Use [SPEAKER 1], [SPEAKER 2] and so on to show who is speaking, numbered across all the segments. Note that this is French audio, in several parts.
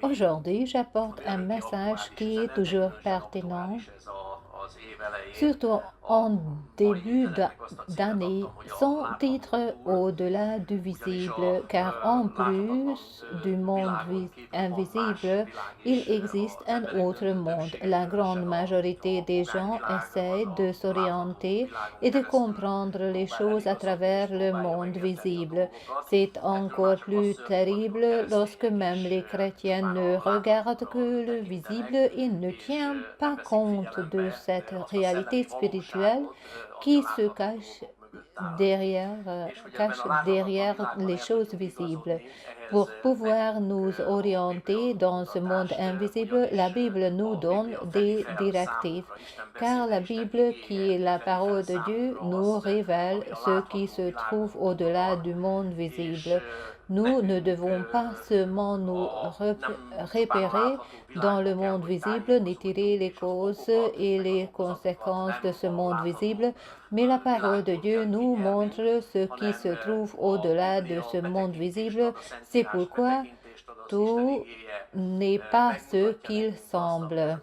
[SPEAKER 1] Aujourd'hui, j'apporte un message qui est toujours pertinent, surtout en début d'année. Son titre Au-delà du visible, car en plus du monde invisible, il existe un autre monde. La grande majorité des gens essaient de s'orienter et de comprendre les choses à travers le monde visible. C'est encore plus terrible lorsque même les chrétiens ne regardent que le visible et ne tiennent pas compte de cette réalité spirituelle qui se cache derrière les choses visibles. Pour pouvoir nous orienter dans ce monde invisible, la Bible nous donne des directives, car la Bible, qui est la parole de Dieu, nous révèle ce qui se trouve au-delà du monde visible. Nous ne devons pas seulement nous repérer dans le monde visible, ni tirer les causes et les conséquences de ce monde visible, mais la parole de Dieu nous montre ce qui se trouve au-delà de ce monde visible. C'est pourquoi tout n'est pas ce qu'il semble.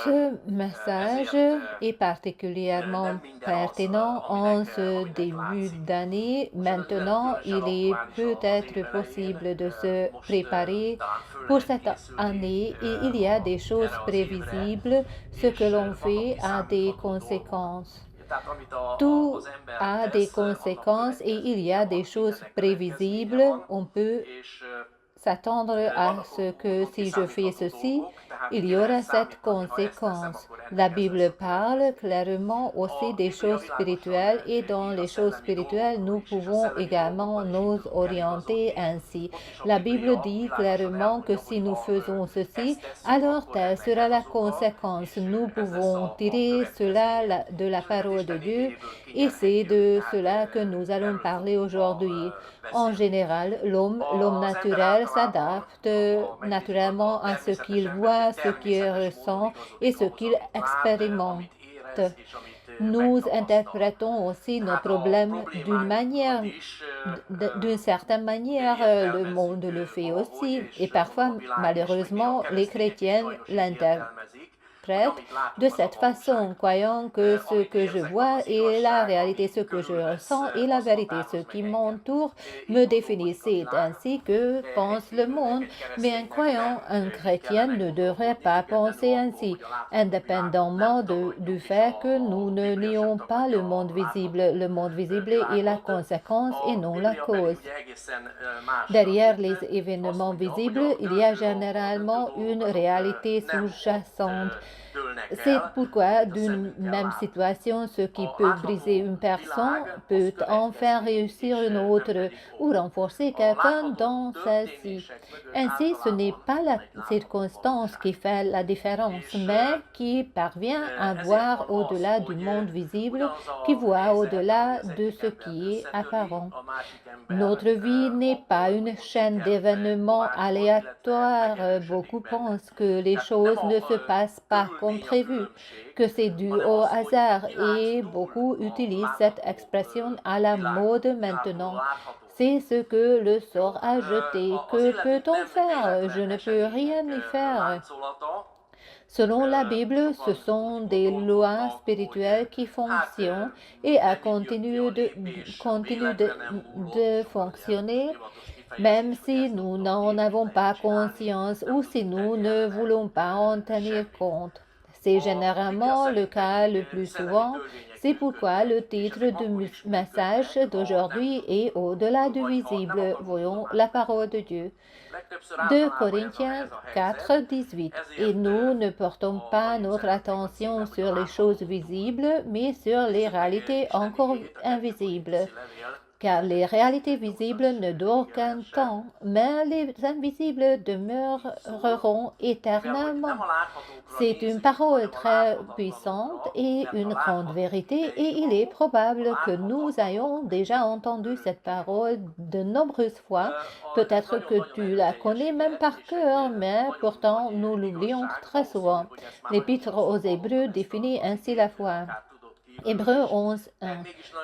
[SPEAKER 1] Ce message est particulièrement pertinent en ce début d'année. Maintenant, il est peut-être possible de se préparer pour cette année et il y a des choses prévisibles. Ce que l'on fait a des conséquences. Tout a des conséquences et il y a des choses prévisibles. On peut s'attendre à ce que si je fais ceci, il y aura cette conséquence. La Bible parle clairement aussi des choses spirituelles et dans les choses spirituelles, nous pouvons également nous orienter ainsi. La Bible dit clairement que si nous faisons ceci, alors telle sera la conséquence. Nous pouvons tirer cela de la parole de Dieu et c'est de cela que nous allons parler aujourd'hui. En général, l'homme naturel s'adapte naturellement à ce qu'il voit, ce qu'il ressent et ce qu'il expérimente. Nous interprétons aussi nos problèmes d'une certaine manière, le monde le fait aussi, et parfois, malheureusement, les chrétiens l'interprètent de cette façon, croyant que ce que je vois est la réalité, ce que je ressens est la vérité, ce qui m'entoure me définit, c'est ainsi que pense le monde, mais un croyant, un chrétien ne devrait pas penser ainsi, indépendamment du fait que nous ne nions pas le monde visible. Le monde visible est la conséquence et non la cause. Derrière les événements visibles, il y a généralement une réalité sous-jacente. C'est pourquoi d'une même situation, ce qui peut briser une personne peut en faire réussir une autre ou renforcer quelqu'un dans celle-ci. Ainsi, ce n'est pas la circonstance qui fait la différence, mais qui parvient à voir au-delà du monde visible, qui voit au-delà de ce qui est apparent. Notre vie n'est pas une chaîne d'événements aléatoires. Beaucoup pensent que les choses ne se passent pas comme prévu, que c'est dû au hasard et beaucoup utilisent cette expression à la mode maintenant. C'est ce que le sort a jeté. Que peut-on faire? Je ne peux rien y faire. Selon la Bible, ce sont des lois spirituelles qui fonctionnent et continuent de fonctionner même si nous n'en avons pas conscience ou si nous ne voulons pas en tenir compte. C'est généralement le cas le plus souvent. C'est pourquoi le titre du message d'aujourd'hui est Au-delà du visible. Voyons la parole de Dieu. 2 Corinthiens 4, 18. Et nous ne portons pas notre attention sur les choses visibles, mais sur les réalités encore invisibles. Car les réalités visibles ne durent qu'un temps, mais les invisibles demeureront éternellement. C'est une parole très puissante et une grande vérité, et il est probable que nous ayons déjà entendu cette parole de nombreuses fois. Peut-être que tu la connais même par cœur, mais pourtant nous l'oublions très souvent. L'Épître aux Hébreux définit ainsi la foi. Hébreux 11, 1.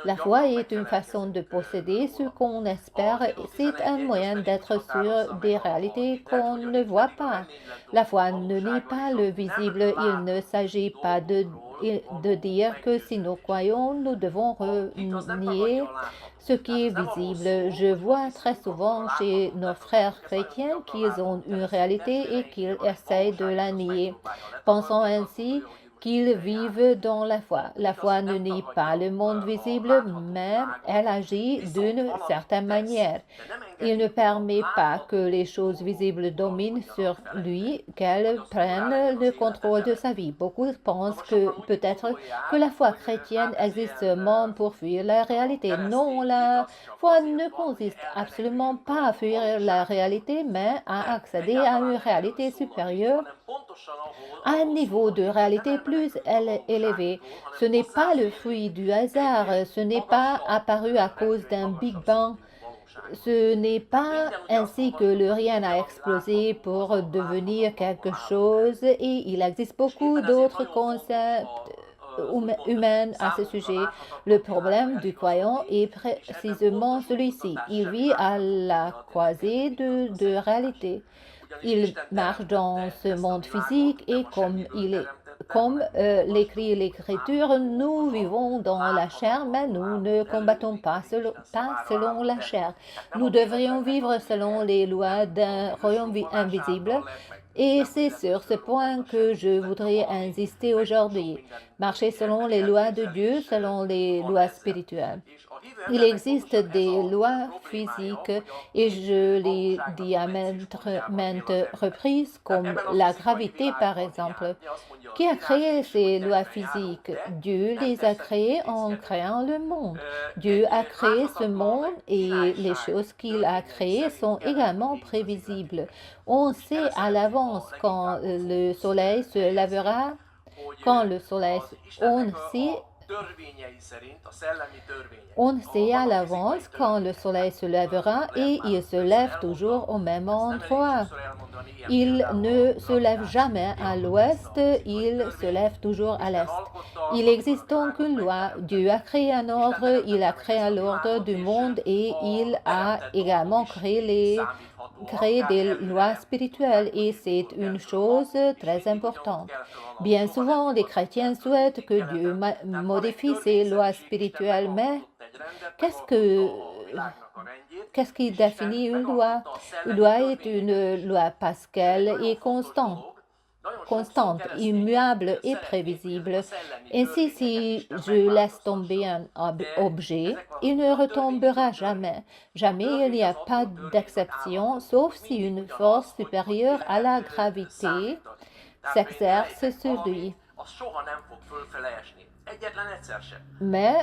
[SPEAKER 1] La foi est une façon de posséder ce qu'on espère. C'est un moyen d'être sûr des réalités qu'on ne voit pas. La foi ne nie pas le visible. Il ne s'agit pas de dire que si nous croyons, nous devons renier ce qui est visible. Je vois très souvent chez nos frères chrétiens qu'ils ont une réalité et qu'ils essayent de la nier. Pensons ainsi qu'ils vivent dans la foi. La foi ne nie pas le monde visible, mais elle agit d'une certaine manière. Il ne permet pas que les choses visibles dominent sur lui, qu'elles prennent le contrôle de sa vie. Beaucoup pensent que peut-être que la foi chrétienne existe seulement pour fuir la réalité. Non, la foi ne consiste absolument pas à fuir la réalité, mais à accéder à une réalité supérieure, à un niveau de réalité plus élevé. Ce n'est pas le fruit du hasard, ce n'est pas apparu à cause d'un Big Bang. Ce n'est pas ainsi que le rien a explosé pour devenir quelque chose et il existe beaucoup d'autres concepts humains à ce sujet. Le problème du croyant est précisément celui-ci. Il vit à la croisée de deux réalités. Il marche dans ce monde physique et comme l'écrit l'Écriture, nous vivons dans la chair, mais nous ne combattons pas selon la chair. Nous devrions vivre selon les lois d'un royaume invisible. Et c'est sur ce point que je voudrais insister aujourd'hui. Marcher selon les lois de Dieu, selon les lois spirituelles. Il existe des lois physiques et je l'ai dit à maintes reprises, comme la gravité par exemple. Qui a créé ces lois physiques? Dieu les a créées en créant le monde. Dieu a créé ce monde et les choses qu'il a créées sont également prévisibles. On sait à l'avance quand le soleil se lèvera, on sait à l'avance quand le soleil se lèvera et il se lève toujours au même endroit. Il ne se lève jamais à l'ouest, il se lève toujours à l'est. Il existe donc une loi. Dieu a créé un ordre, il a créé l'ordre du monde et il a également créé des lois spirituelles et c'est une chose très importante. Bien souvent, les chrétiens souhaitent que Dieu modifie ces lois spirituelles, mais qu'est-ce qui définit une loi? Une loi est une loi parce qu'elle est constante, immuable et prévisible. Ainsi, si je laisse tomber un objet, il ne retombera jamais. Jamais il n'y a pas d'exception, sauf si une force supérieure à la gravité s'exerce sur lui. Mais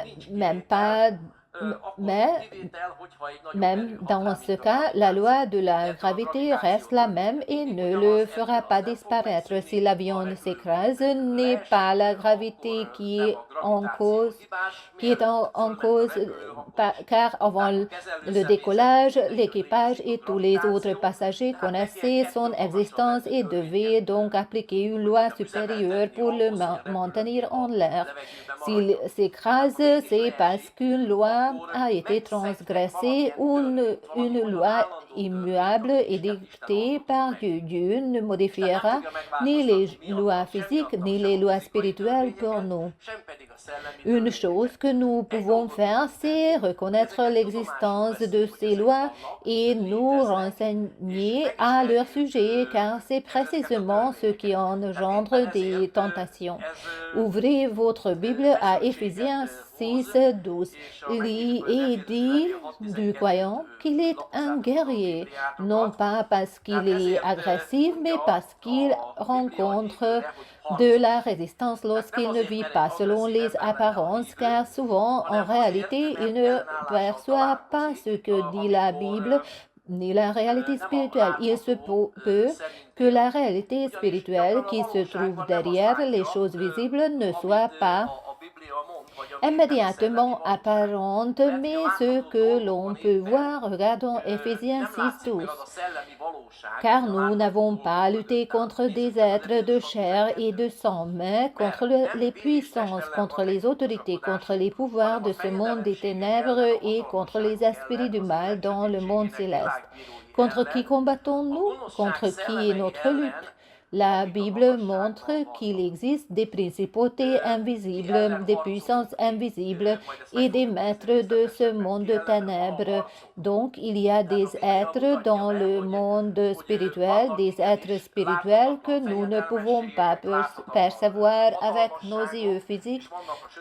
[SPEAKER 1] même dans ce cas, la loi de la gravité reste la même et ne le fera pas disparaître. Si l'avion s'écrase, n'est pas la gravité qui est en cause, car avant le décollage, l'équipage et tous les autres passagers connaissaient son existence et devaient donc appliquer une loi supérieure pour le maintenir en l'air. S'il s'écrase, c'est parce qu'une loi a été transgressée ou une loi immuable est dictée par Dieu. Dieu ne modifiera ni les lois physiques ni les lois spirituelles pour nous. Une chose que nous pouvons faire, c'est reconnaître l'existence de ces lois et nous renseigner à leur sujet, car c'est précisément ce qui engendre des tentations. Ouvrez votre Bible à Éphésiens 6, 12. Il est dit du croyant qu'il est un guerrier, non pas parce qu'il est agressif, mais parce qu'il rencontre de la résistance lorsqu'il ne vit pas selon les apparences, car souvent, en réalité, il ne perçoit pas ce que dit la Bible ni la réalité spirituelle. Il se peut que la réalité spirituelle qui se trouve derrière les choses visibles ne soit pas immédiatement apparente, mais ce que l'on peut voir, regardons Éphésiens 6:12. Car nous n'avons pas à lutter contre des êtres de chair et de sang, mais contre les puissances, contre les autorités, contre les pouvoirs de ce monde des ténèbres et contre les esprits du mal dans le monde céleste. Contre qui combattons-nous? Contre qui est notre lutte? La Bible montre qu'il existe des principautés invisibles, des puissances invisibles et des maîtres de ce monde de ténèbres. Donc, il y a des êtres dans le monde spirituel, des êtres spirituels que nous ne pouvons pas percevoir avec nos yeux physiques,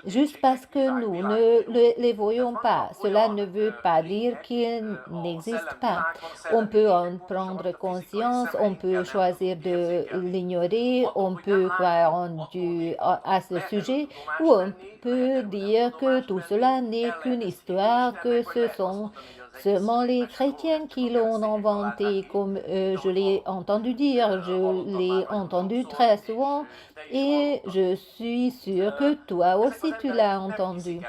[SPEAKER 1] juste parce que nous ne les voyons pas. Cela ne veut pas dire qu'ils n'existent pas. On peut en prendre conscience, on peut choisir de l'ignorer, on peut croire en Dieu à ce sujet, ou on peut dire que tout cela n'est qu'une histoire, que ce sont seulement les chrétiens qui l'ont inventé, comme je l'ai entendu dire, je l'ai entendu très souvent, et je suis sûre que toi aussi tu l'as entendu.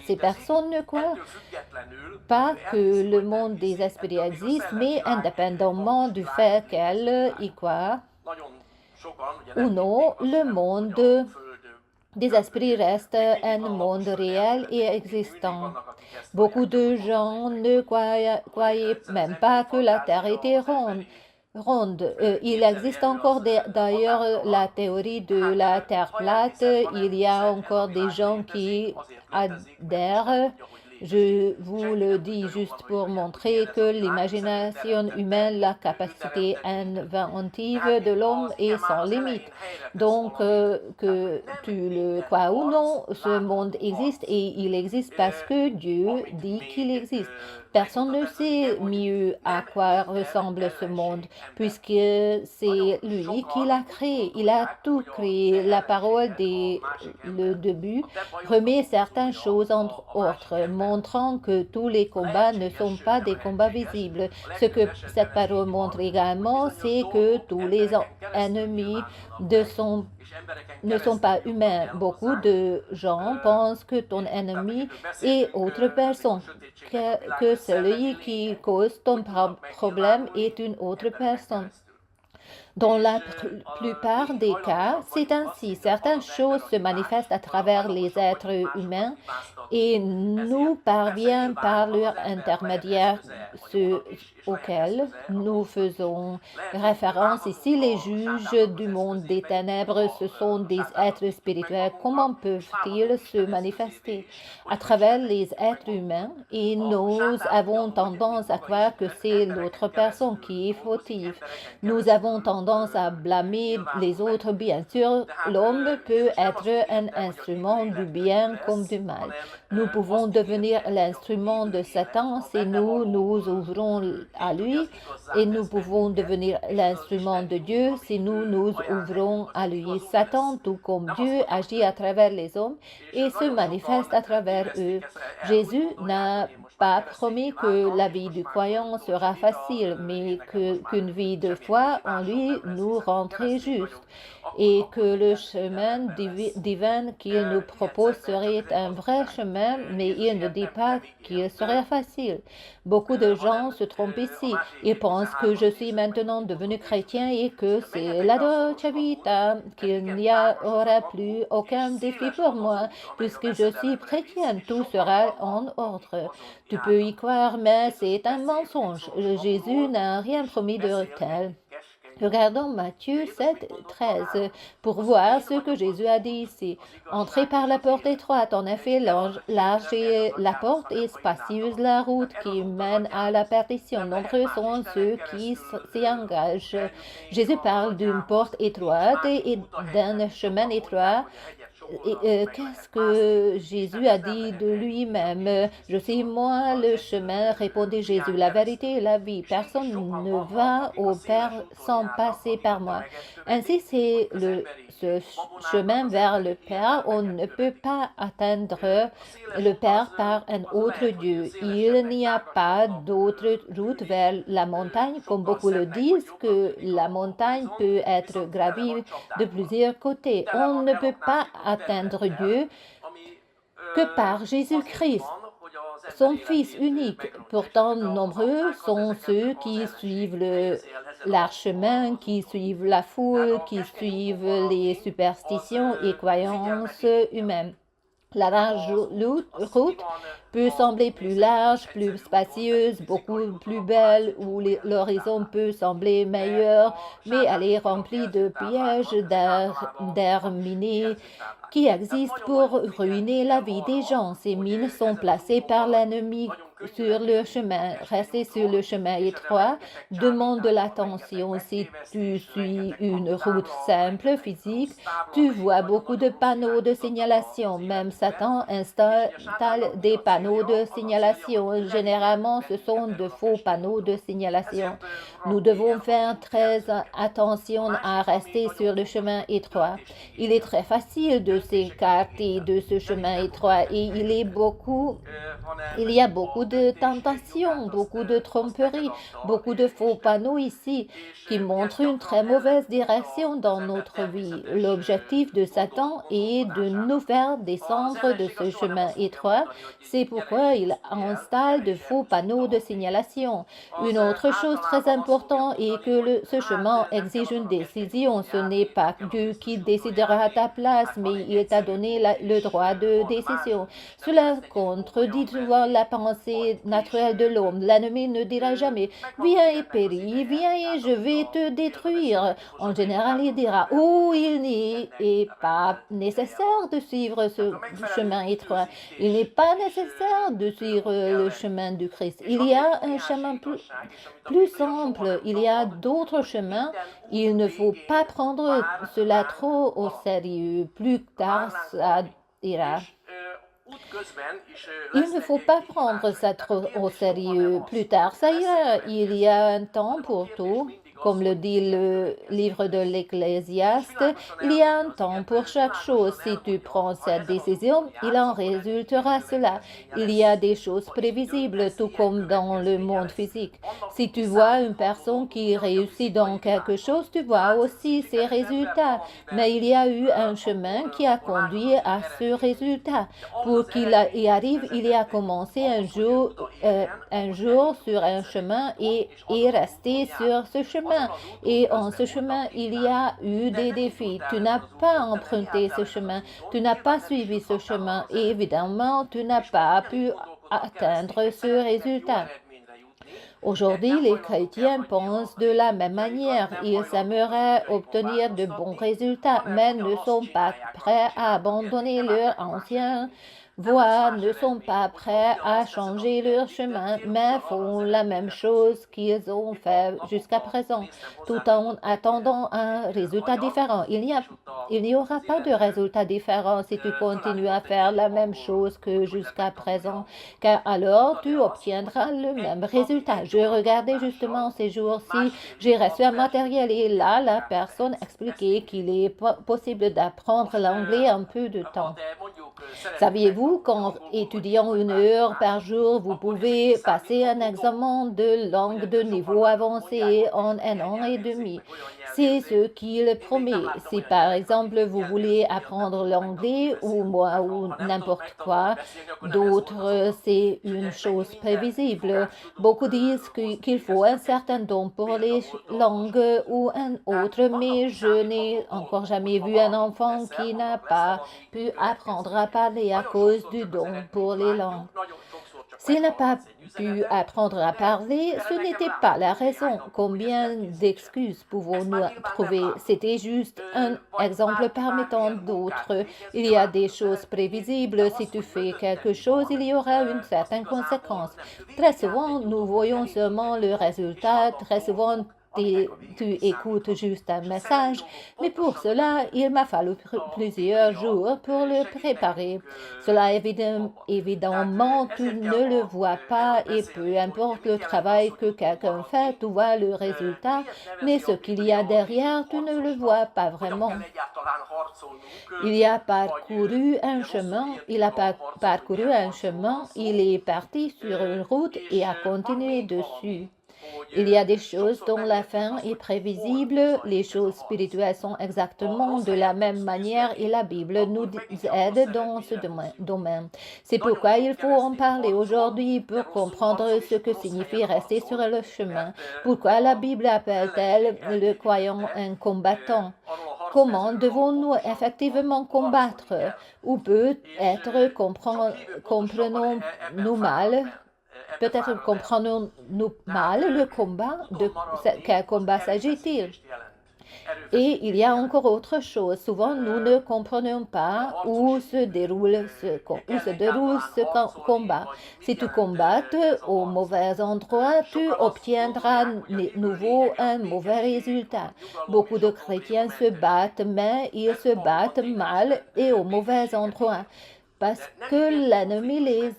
[SPEAKER 1] Ces personnes ne croient pas que le monde des esprits existe, mais indépendamment du fait qu'elles y croient ou non, le monde des esprits reste un monde réel et existant. Beaucoup de gens ne croyaient même pas que la Terre était ronde. Il existe encore d'ailleurs la théorie de la Terre plate. Il y a encore des gens qui adhèrent. Je vous le dis juste pour montrer que l'imagination humaine, la capacité inventive de l'homme est sans limite. Donc, que tu le crois ou non, ce monde existe et il existe parce que Dieu dit qu'il existe. Personne ne sait mieux à quoi ressemble ce monde, puisque c'est lui qui l'a créé. Il a tout créé. La parole dès le début remet certaines choses entre autres, montrant que tous les combats ne sont pas des combats visibles. Ce que cette parole montre également, c'est que tous les ennemis ne sont pas humains. Beaucoup de gens pensent que ton ennemi est autre personne, que celui qui cause ton problème est une autre personne. Dans la plupart des cas, c'est ainsi. Certaines choses se manifestent à travers les êtres humains et nous parviennent par leur intermédiaire, ceux auxquels nous faisons référence ici. Les juges du monde des ténèbres, ce sont des êtres spirituels. Comment peuvent-ils se manifester? À travers les êtres humains, et nous avons tendance à croire que c'est l'autre personne qui est fautive. Nous avons tendance à blâmer les autres. Bien sûr, l'homme peut être un instrument du bien comme du mal. Nous pouvons devenir l'instrument de Satan si nous nous ouvrons à lui, et nous pouvons devenir l'instrument de Dieu si nous nous ouvrons à lui. Satan, tout comme Dieu, agit à travers les hommes et se manifeste à travers eux. Jésus n'a pas promis que la vie du croyant sera facile, mais qu'une vie de foi en lui nous rendrait juste, et que le chemin divin qu'il nous propose serait un vrai chemin, mais il ne dit pas qu'il serait facile. Beaucoup de gens se trompent ici. Ils pensent que je suis maintenant devenu chrétien et que c'est la dolce vita, qu'il n'y aura plus aucun défi pour moi, puisque je suis chrétienne, tout sera en ordre. Tu peux y croire, mais c'est un mensonge. Jésus n'a rien promis de tel. Regardons Matthieu 7:13 pour voir ce que Jésus a dit ici. Entrez par la porte étroite. En effet, large est la porte et spacieuse la route qui mène à la perdition. Nombreux sont ceux qui s'y engagent. Jésus parle d'une porte étroite et d'un chemin étroit. Qu'est-ce que Jésus a dit de lui-même? Je suis moi le chemin, répondait Jésus, la vérité et la vie. Personne ne va au Père sans passer par moi. Ainsi, c'est ce chemin vers le Père. On ne peut pas atteindre le Père par un autre Dieu. Il n'y a pas d'autre route vers la montagne, comme beaucoup le disent, que la montagne peut être gravie de plusieurs côtés. On ne peut pas atteindre Dieu que par Jésus-Christ, son Fils unique. Pourtant, nombreux sont ceux qui suivent l'archemin, qui suivent la foule, qui suivent les superstitions et croyances humaines. La large route peut sembler plus large, plus spacieuse, beaucoup plus belle, ou l'horizon peut sembler meilleur, mais elle est remplie de pièges, d'air minés qui existent pour ruiner la vie des gens. Ces mines sont placées par l'ennemi sur le chemin. Rester sur le chemin étroit demande de l'attention. Si tu suis une route simple, physique, tu vois beaucoup de panneaux de signalation. Même Satan installe des panneaux de signalation. Généralement, ce sont de faux panneaux de signalation. Nous devons faire très attention à rester sur le chemin étroit. Il est très facile de s'écarter de ce chemin étroit et il y a beaucoup de tentations, beaucoup de tromperies, beaucoup de faux panneaux ici qui montrent une très mauvaise direction dans notre vie. L'objectif de Satan est de nous faire descendre de ce chemin étroit. C'est pourquoi il installe de faux panneaux de signalation. Une autre chose très importante est que ce chemin exige une décision. Ce n'est pas Dieu qui décidera à ta place, mais il t'a donné le droit de décision. Cela contredit souvent la pensée naturelle de l'homme. L'ennemi ne dira jamais « Viens et péris, viens et je vais te détruire ». En général, il dira « Oh, il n'est pas nécessaire de suivre ce chemin étroit. Il n'est pas nécessaire de suivre le chemin du Christ. Il y a un chemin plus simple. Il y a d'autres chemins. Il ne faut pas prendre cela trop au sérieux. Plus tard, ça ira. Il ne faut pas prendre ça trop au sérieux. Plus tard, ça ira. Il y a un temps pour tout. Comme le dit le livre de l'Ecclésiaste, il y a un temps pour chaque chose. Si tu prends cette décision, il en résultera cela. Il y a des choses prévisibles, tout comme dans le monde physique. Si tu vois une personne qui réussit dans quelque chose, tu vois aussi ses résultats. Mais il y a eu un chemin qui a conduit à ce résultat. Pour qu'il y arrive, il a commencé un jour sur un chemin et est resté sur ce chemin. Et en ce chemin, il y a eu des défis. Tu n'as pas emprunté ce chemin, tu n'as pas suivi ce chemin et évidemment, tu n'as pas pu atteindre ce résultat. Aujourd'hui, les chrétiens pensent de la même manière. Ils aimeraient obtenir de bons résultats, mais ne sont pas prêts à abandonner leur ancien voie, ne sont pas prêts à changer leur chemin, mais font la même chose qu'ils ont fait jusqu'à présent, tout en attendant un résultat différent. Il n'y aura pas de résultat différent si tu continues à faire la même chose que jusqu'à présent, car alors tu obtiendras le même résultat. Je regardais justement ces jours-ci, j'ai reçu un matériel et là, la personne expliquait qu'il est possible d'apprendre l'anglais en peu de temps. Saviez-vous qu'en étudiant 1 heure par jour, vous pouvez passer un examen de langue de niveau avancé en 1 an et demi? C'est ce qu'il promet. Si par exemple vous voulez apprendre l'anglais ou moi ou n'importe quoi d'autre, c'est une chose prévisible. Beaucoup disent qu'il faut un certain don pour les langues ou un autre, mais je n'ai encore jamais vu un enfant qui n'a pas pu apprendre à parler à cause du don pour les langues. S'il n'a pas pu apprendre à parler, ce n'était pas la raison. Combien d'excuses pouvons-nous trouver? C'était juste un exemple parmi tant d'autres. Il y a des choses prévisibles. Si tu fais quelque chose, il y aura une certaine conséquence. Très souvent, nous voyons seulement le résultat. Très souvent, tu écoutes juste un message, mais pour cela, il m'a fallu plusieurs jours pour le préparer. Cela, évidemment, tu ne le vois pas et peu importe le travail que quelqu'un fait, tu vois le résultat, mais ce qu'il y a derrière, tu ne le vois pas vraiment. Il a parcouru un chemin, il est parti sur une route et a continué dessus. Il y a des choses dont la fin est prévisible, les choses spirituelles sont exactement de la même manière et la Bible nous aide dans ce domaine. C'est pourquoi il faut en parler aujourd'hui pour comprendre ce que signifie rester sur le chemin. Pourquoi la Bible appelle-t-elle le croyant un combattant? Comment devons-nous effectivement combattre? Ou peut-être comprenons-nous mal? Peut-être comprenons-nous mal le combat. De quel combat s'agit-il? Et il y a encore autre chose. Souvent, nous ne comprenons pas où se déroule ce combat. Si tu combattes au mauvais endroit, tu obtiendras nouveau un mauvais résultat. Beaucoup de chrétiens se battent, mais ils se battent mal et au mauvais endroit parce que l'ennemi les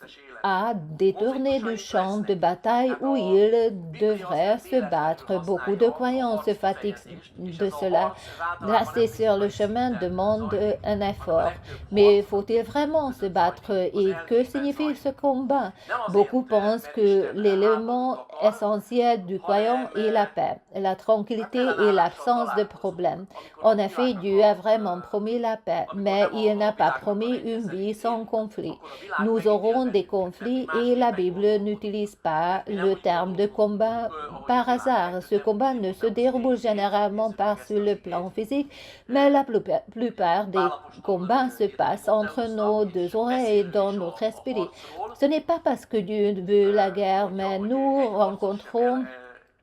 [SPEAKER 1] a détournés du champ de bataille où ils devraient se battre. Beaucoup de croyants se fatiguent de cela. Rester sur le chemin demande un effort. Mais faut-il vraiment se battre et que signifie ce combat? Beaucoup pensent que l'élément essentiel du croyant est la paix, la tranquillité et l'absence de problèmes. En effet, Dieu a vraiment promis la paix, mais il n'a pas promis une vie sans conflit. Nous aurons des conflits et la Bible n'utilise pas le terme de combat par hasard. Ce combat ne se déroule généralement pas sur le plan physique, mais la plupart des combats se passent entre nos deux oreilles et dans notre esprit. Ce n'est pas parce que Dieu veut la guerre, mais nous rencontrons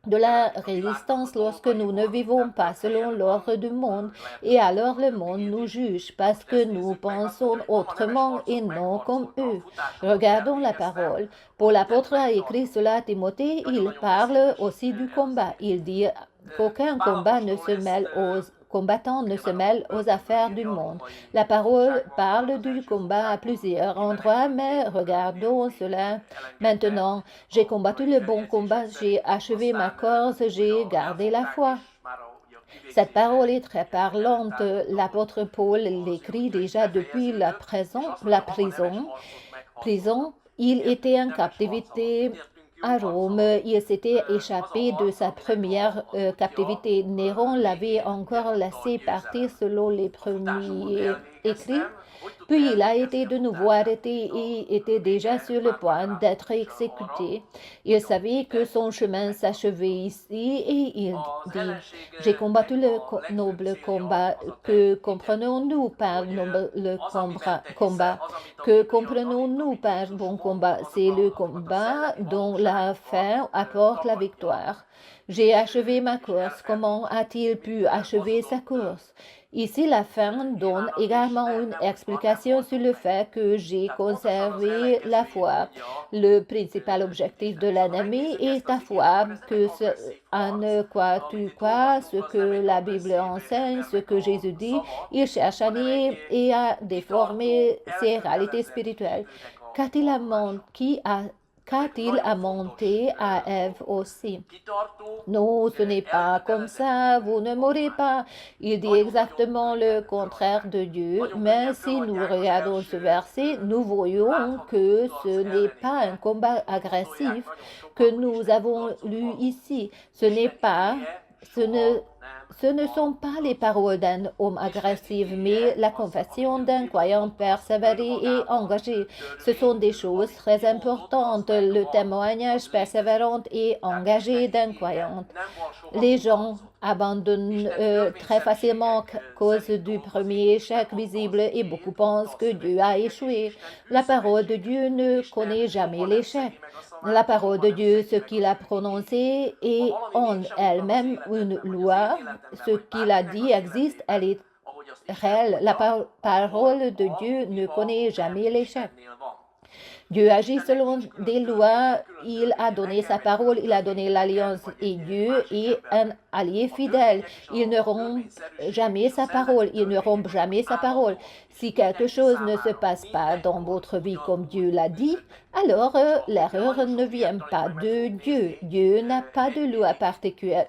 [SPEAKER 1] de la résistance lorsque nous ne vivons pas selon l'ordre du monde et alors le monde nous juge parce que nous pensons autrement et non comme eux. Regardons la parole. Paul l'apôtre a écrit cela à Timothée, il parle aussi du combat. Il dit qu'aucun combat ne se mêle aux combattants ne se mêlent aux affaires du monde. La parole parle du combat à plusieurs endroits, mais regardons cela maintenant. J'ai combattu le bon combat, j'ai achevé ma course, j'ai gardé la foi. Cette parole est très parlante. L'apôtre Paul l'écrit déjà depuis la prison. Il était en captivité à Rome. Il s'était échappé de sa première captivité. Néron l'avait encore laissé partir selon les premiers écrits. Puis il a été de nouveau arrêté et était déjà sur le point d'être exécuté. Il savait que son chemin s'achevait ici et il dit, j'ai combattu le noble combat. Que comprenons-nous par noble combat? Que comprenons-nous par bon combat? C'est le combat dont la fin apporte la victoire. J'ai achevé ma course. Comment a-t-il pu achever sa course? Ici, la fin donne également une explication sur le fait que j'ai conservé la foi. Le principal objectif de l'ennemi est ta foi, que ce en quoi tu crois, ce que la Bible enseigne, ce que Jésus dit. Il cherche à nier et à déformer ses réalités spirituelles. Qu'a-t-il monté à Ève aussi? Non, ce n'est pas comme ça, vous ne mourrez pas. Il dit exactement le contraire de Dieu, mais si nous regardons ce verset, nous voyons que ce n'est pas un combat agressif que nous avons lu ici. Ce ne sont pas les paroles d'un homme agressif, mais la confession d'un croyant persévéré et engagé. Ce sont des choses très importantes, le témoignage persévérant et engagé d'un croyant. Les gens abandonnent très facilement à cause du premier échec visible et beaucoup pensent que Dieu a échoué. La parole de Dieu ne connaît jamais l'échec. La parole de Dieu, ce qu'il a prononcé est en elle-même une loi. Ce qu'il a dit existe, elle est réelle. La parole de Dieu ne connaît jamais l'échec. Dieu agit selon des lois, il a donné sa parole, il a donné l'alliance et Dieu est un allié fidèle. Il ne rompt jamais sa parole, il ne rompt jamais sa parole. Si quelque chose ne se passe pas dans votre vie comme Dieu l'a dit, alors l'erreur ne vient pas de Dieu. Dieu n'a pas de loi particulière,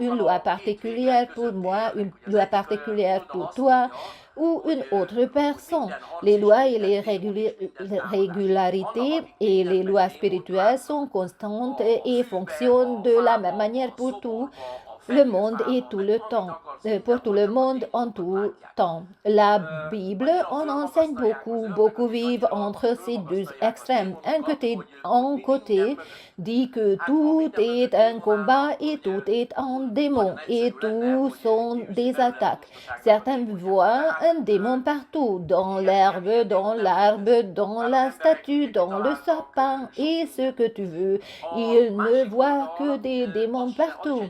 [SPEAKER 1] une loi particulière pour moi, une loi particulière pour toi, ou une autre personne. Les lois et les régularités et les lois spirituelles sont constantes et fonctionnent de la même manière pour tout le monde et tout le temps, pour tout le monde en tout temps. La Bible en enseigne beaucoup. Beaucoup vivent entre ces deux extrêmes. Un côté dit que tout est un combat et tout est un démon et tout sont des attaques. Certains voient un démon partout, dans l'herbe, dans l'arbre, dans la statue, dans le sapin et ce que tu veux. Ils ne voient que des démons partout.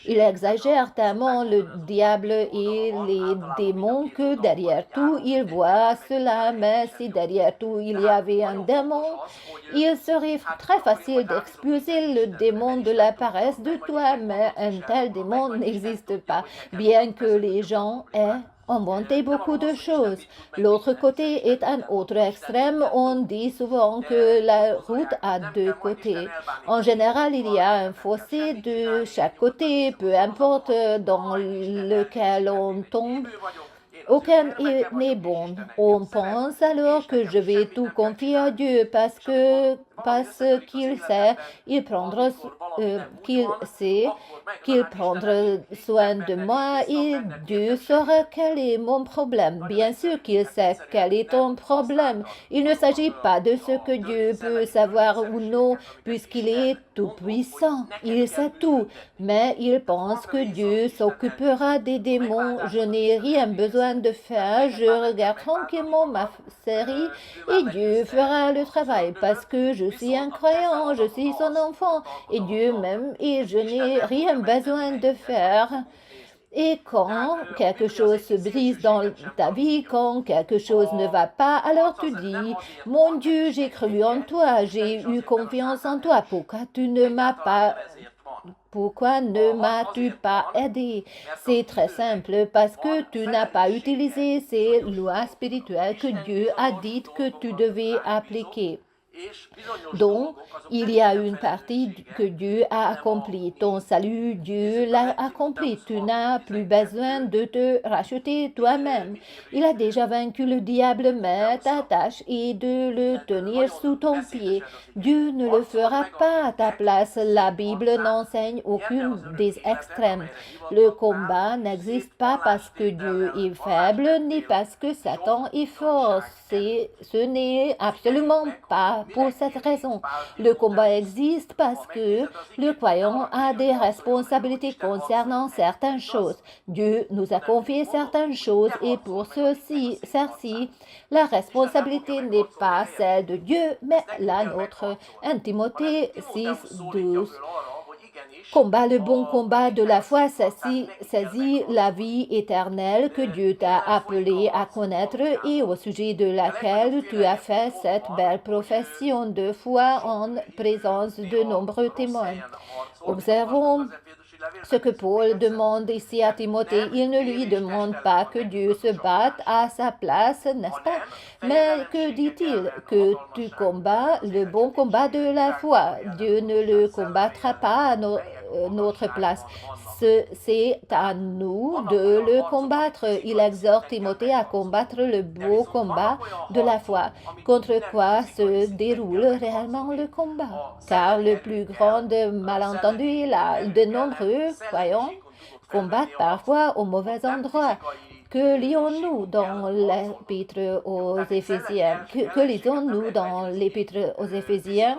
[SPEAKER 1] Il exagère tellement le diable et les démons que derrière tout, il voit cela, mais si derrière tout il y avait un démon, il serait très facile d'expulser le démon de la paresse de toi, mais un tel démon n'existe pas, bien que les gens aient inventé beaucoup de choses. L'autre côté est un autre extrême. On dit souvent que la route a deux côtés. En général, il y a un fossé de chaque côté, peu importe dans lequel on tombe. Aucun n'est bon. On pense alors que je vais tout confier à Dieu parce qu'il sait, qu'il prendra soin de moi et Dieu saura quel est mon problème. Bien sûr qu'il sait quel est ton problème. Il ne s'agit pas de ce que Dieu peut savoir ou non, puisqu'il est tout-puissant. Il sait tout, mais il pense que Dieu s'occupera des démons. Je n'ai rien besoin de faire. Je regarde tranquillement ma série et Dieu fera le travail parce que je suis un croyant, je suis son enfant et Dieu m'aime et je n'ai rien besoin de faire. Et quand quelque chose se brise dans ta vie, quand quelque chose ne va pas, alors tu dis, mon Dieu, j'ai cru en toi, j'ai eu confiance en toi, pourquoi ne m'as-tu pas aidé? C'est très simple, parce que tu n'as pas utilisé ces lois spirituelles que Dieu a dites que tu devais appliquer. Donc, il y a une partie que Dieu a accomplie. Ton salut, Dieu l'a accompli. Tu n'as plus besoin de te racheter toi-même. Il a déjà vaincu le diable, mais ta tâche est de le tenir sous ton pied. Dieu ne le fera pas à ta place. La Bible n'enseigne aucun des extrêmes. Le combat n'existe pas parce que Dieu est faible, ni parce que Satan est fort. Ce n'est absolument pas pour cette raison. Le combat existe parce que le croyant a des responsabilités concernant certaines choses. Dieu nous a confié certaines choses et pour ceci, la responsabilité n'est pas celle de Dieu, mais la nôtre. 1 Timothée 6, 12. Combat le bon combat de la foi, saisis la vie éternelle que Dieu t'a appelé à connaître et au sujet de laquelle tu as fait cette belle profession de foi en présence de nombreux témoins. Observons ce que Paul demande ici à Timothée. Il ne lui demande pas que Dieu se batte à sa place, n'est-ce pas? Mais que dit-il? Que tu combats le bon combat de la foi. Dieu ne le combattra pas à notre place. C'est à nous de le combattre. Il exhorte Timothée à combattre le beau combat de la foi. Contre quoi se déroule réellement le combat? Car le plus grand malentendu est là. De nombreux croyants combattent parfois au mauvais endroit. Que lisons-nous dans l'Épître aux Éphésiens? Que lisons-nous dans l'Épître aux Éphésiens?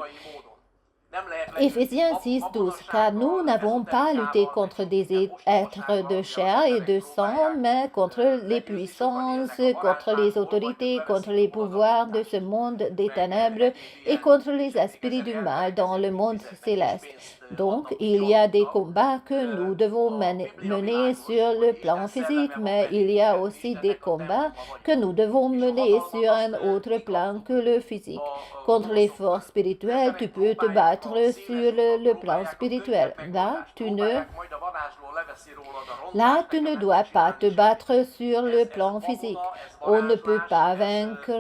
[SPEAKER 1] Éphésiens 6, 12. Car nous n'avons pas à lutter contre des êtres de chair et de sang, mais contre les puissances, contre les autorités, contre les pouvoirs de ce monde des ténèbres et contre les esprits du mal dans le monde céleste. Donc, il y a des combats que nous devons mener sur le plan physique, mais il y a aussi des combats que nous devons mener sur un autre plan que le physique. Contre les forces spirituelles, tu peux te battre sur le plan spirituel. Là, tu ne Là, tu ne dois pas te battre sur le plan physique. On ne peut pas vaincre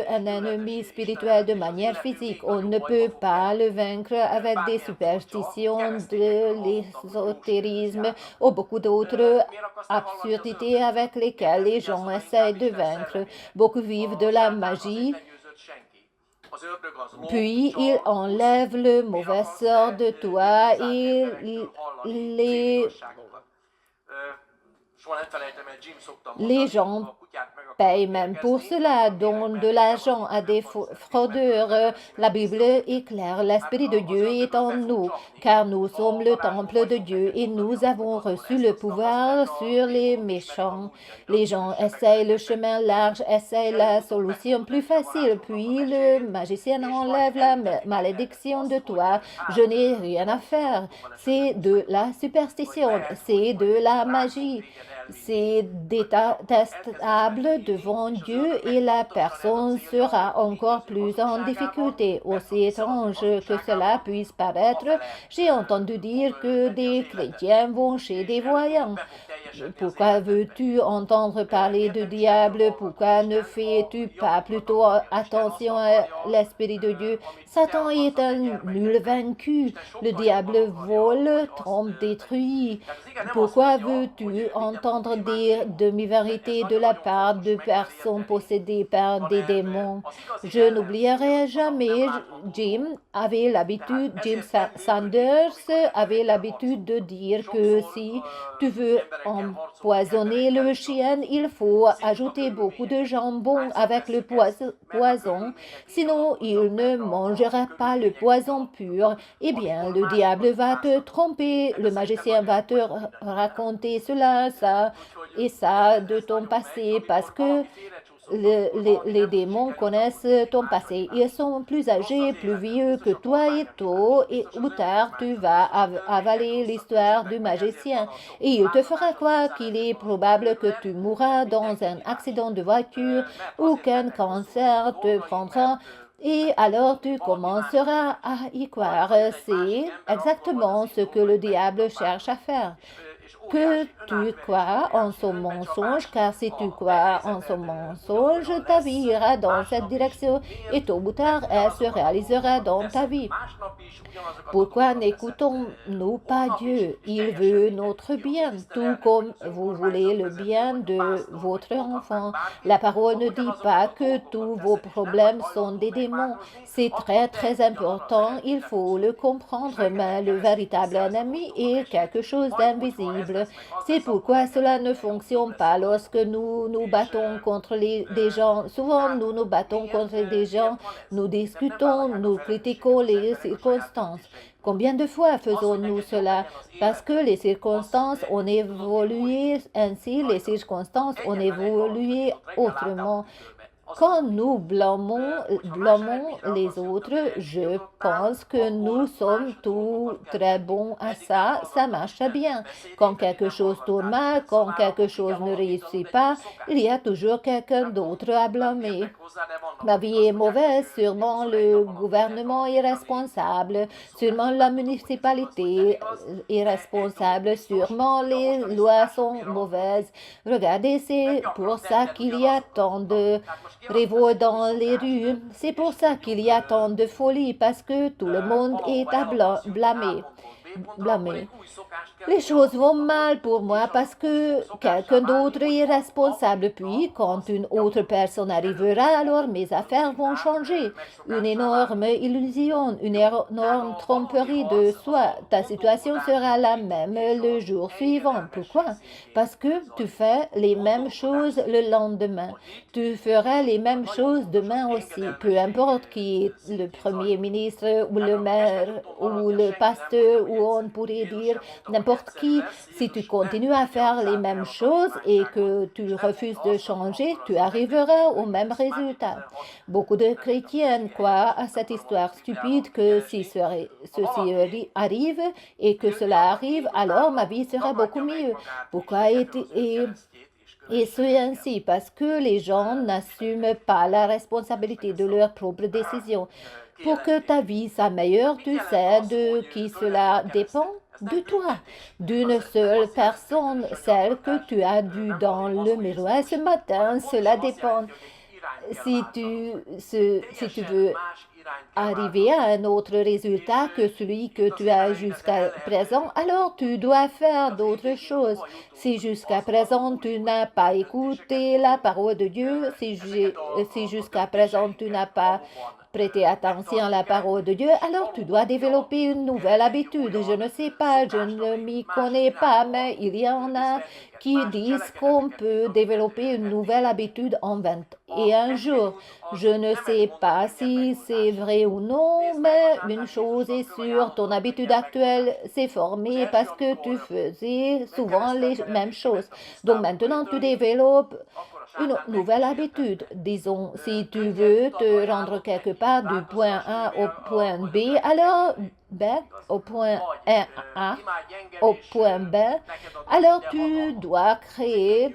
[SPEAKER 1] un ennemi spirituel de manière physique. On ne peut pas le vaincre avec des superstitions, de l'ésotérisme ou beaucoup d'autres absurdités avec lesquelles les gens essayent de vaincre. Beaucoup vivent de la magie. Puis il enlève le mauvais sort de toi et les gens payent même pour cela, donnent de l'argent à des fraudeurs. La Bible est claire, l'Esprit de Dieu est en nous, car nous sommes le temple de Dieu et nous avons reçu le pouvoir sur les méchants. Les gens essayent le chemin large, essayent la solution plus facile, puis le magicien enlève la malédiction de toi. Je n'ai rien à faire. C'est de la superstition, c'est de la magie. C'est détestable devant Dieu et la personne sera encore plus en difficulté. Aussi étrange que cela puisse paraître, j'ai entendu dire que des chrétiens vont chez des voyants. Pourquoi veux-tu entendre parler du diable? Pourquoi ne fais-tu pas plutôt attention à l'Esprit de Dieu? Satan est un nul vaincu. Le diable vole, trompe, détruit. Pourquoi veux-tu entendre des demi-vérités de la part de personnes possédées par des démons? Je n'oublierai jamais, Jim Sanders avait l'habitude de dire que si tu veux empoisonner le chien, il faut ajouter beaucoup de jambon avec le poison, sinon il ne mangera pas le poison pur. Eh bien, le diable va te tromper, le magicien va te raconter cela, ça et ça de ton passé, parce que les démons connaissent ton passé. Ils sont plus âgés, plus vieux que toi et tôt ou tard, tu vas avaler l'histoire du magicien. Et il te fera croire qu'il est probable que tu mourras dans un accident de voiture ou qu'un cancer te prendra. Et alors tu commenceras à y croire. C'est exactement ce que le diable cherche à faire. Que tu crois en son mensonge, car si tu crois en son mensonge, ta vie ira dans cette direction et tôt ou tard, elle se réalisera dans ta vie. Pourquoi n'écoutons-nous pas Dieu? Il veut notre bien, tout comme vous voulez le bien de votre enfant. La parole ne dit pas que tous vos problèmes sont des démons. C'est très très important, il faut le comprendre, mais le véritable ennemi est quelque chose d'invisible. C'est pourquoi cela ne fonctionne pas lorsque nous nous battons contre des gens. Souvent, nous nous battons contre des gens, nous discutons, nous critiquons les circonstances. Combien de fois faisons-nous cela? Parce que les circonstances ont évolué ainsi, les circonstances ont évolué autrement. Quand nous blâmons les autres, je pense que nous sommes tous très bons à ça, ça marche bien. Quand quelque chose tourne mal, quand quelque chose ne réussit pas, il y a toujours quelqu'un d'autre à blâmer. Ma vie est mauvaise, sûrement le gouvernement est responsable, sûrement la municipalité est responsable, sûrement les lois sont mauvaises. Regardez, c'est pour ça qu'il y a tant de révolte dans les rues. C'est pour ça qu'il y a tant de folie, parce que tout le monde est à blâmer. Les choses vont mal pour moi parce que quelqu'un d'autre est responsable. Puis, quand une autre personne arrivera, alors mes affaires vont changer. Une énorme illusion, une énorme tromperie de soi. Ta situation sera la même le jour suivant. Pourquoi? Parce que tu fais les mêmes choses le lendemain. Tu feras les mêmes choses demain aussi. Peu importe qui est le premier ministre ou le maire ou le pasteur ou on pourrait dire n'importe qui, si tu continues à faire les mêmes choses et que tu refuses de changer, tu arriveras au même résultat. Beaucoup de chrétiens croient à cette histoire stupide que si ceci arrive et que cela arrive, alors ma vie sera beaucoup mieux. Pourquoi et c'est ainsi parce que les gens n'assument pas la responsabilité de leurs propres décisions. Pour que ta vie soit meilleure, tu sais de qui cela dépend? de toi, d'une seule personne, celle que tu as vue dans le miroir ce matin. Cela dépend. Si tu veux arriver à un autre résultat que celui que tu as jusqu'à présent, alors tu dois faire d'autres choses. Si jusqu'à présent tu n'as pas écouté la parole de Dieu, si jusqu'à présent tu n'as pas prêté attention à la parole de Dieu, alors tu dois développer une nouvelle habitude. Je ne sais pas, je ne m'y connais pas, mais il y en a qui disent qu'on peut développer une nouvelle habitude en 21 jours. Je ne sais pas si c'est vrai ou non, mais une chose est sûre, ton habitude actuelle s'est formée parce que tu faisais souvent les mêmes choses. Donc maintenant, tu développes une nouvelle habitude. Disons, si tu veux te rendre quelque part du point A au point B, alors au point A au point B, alors tu dois créer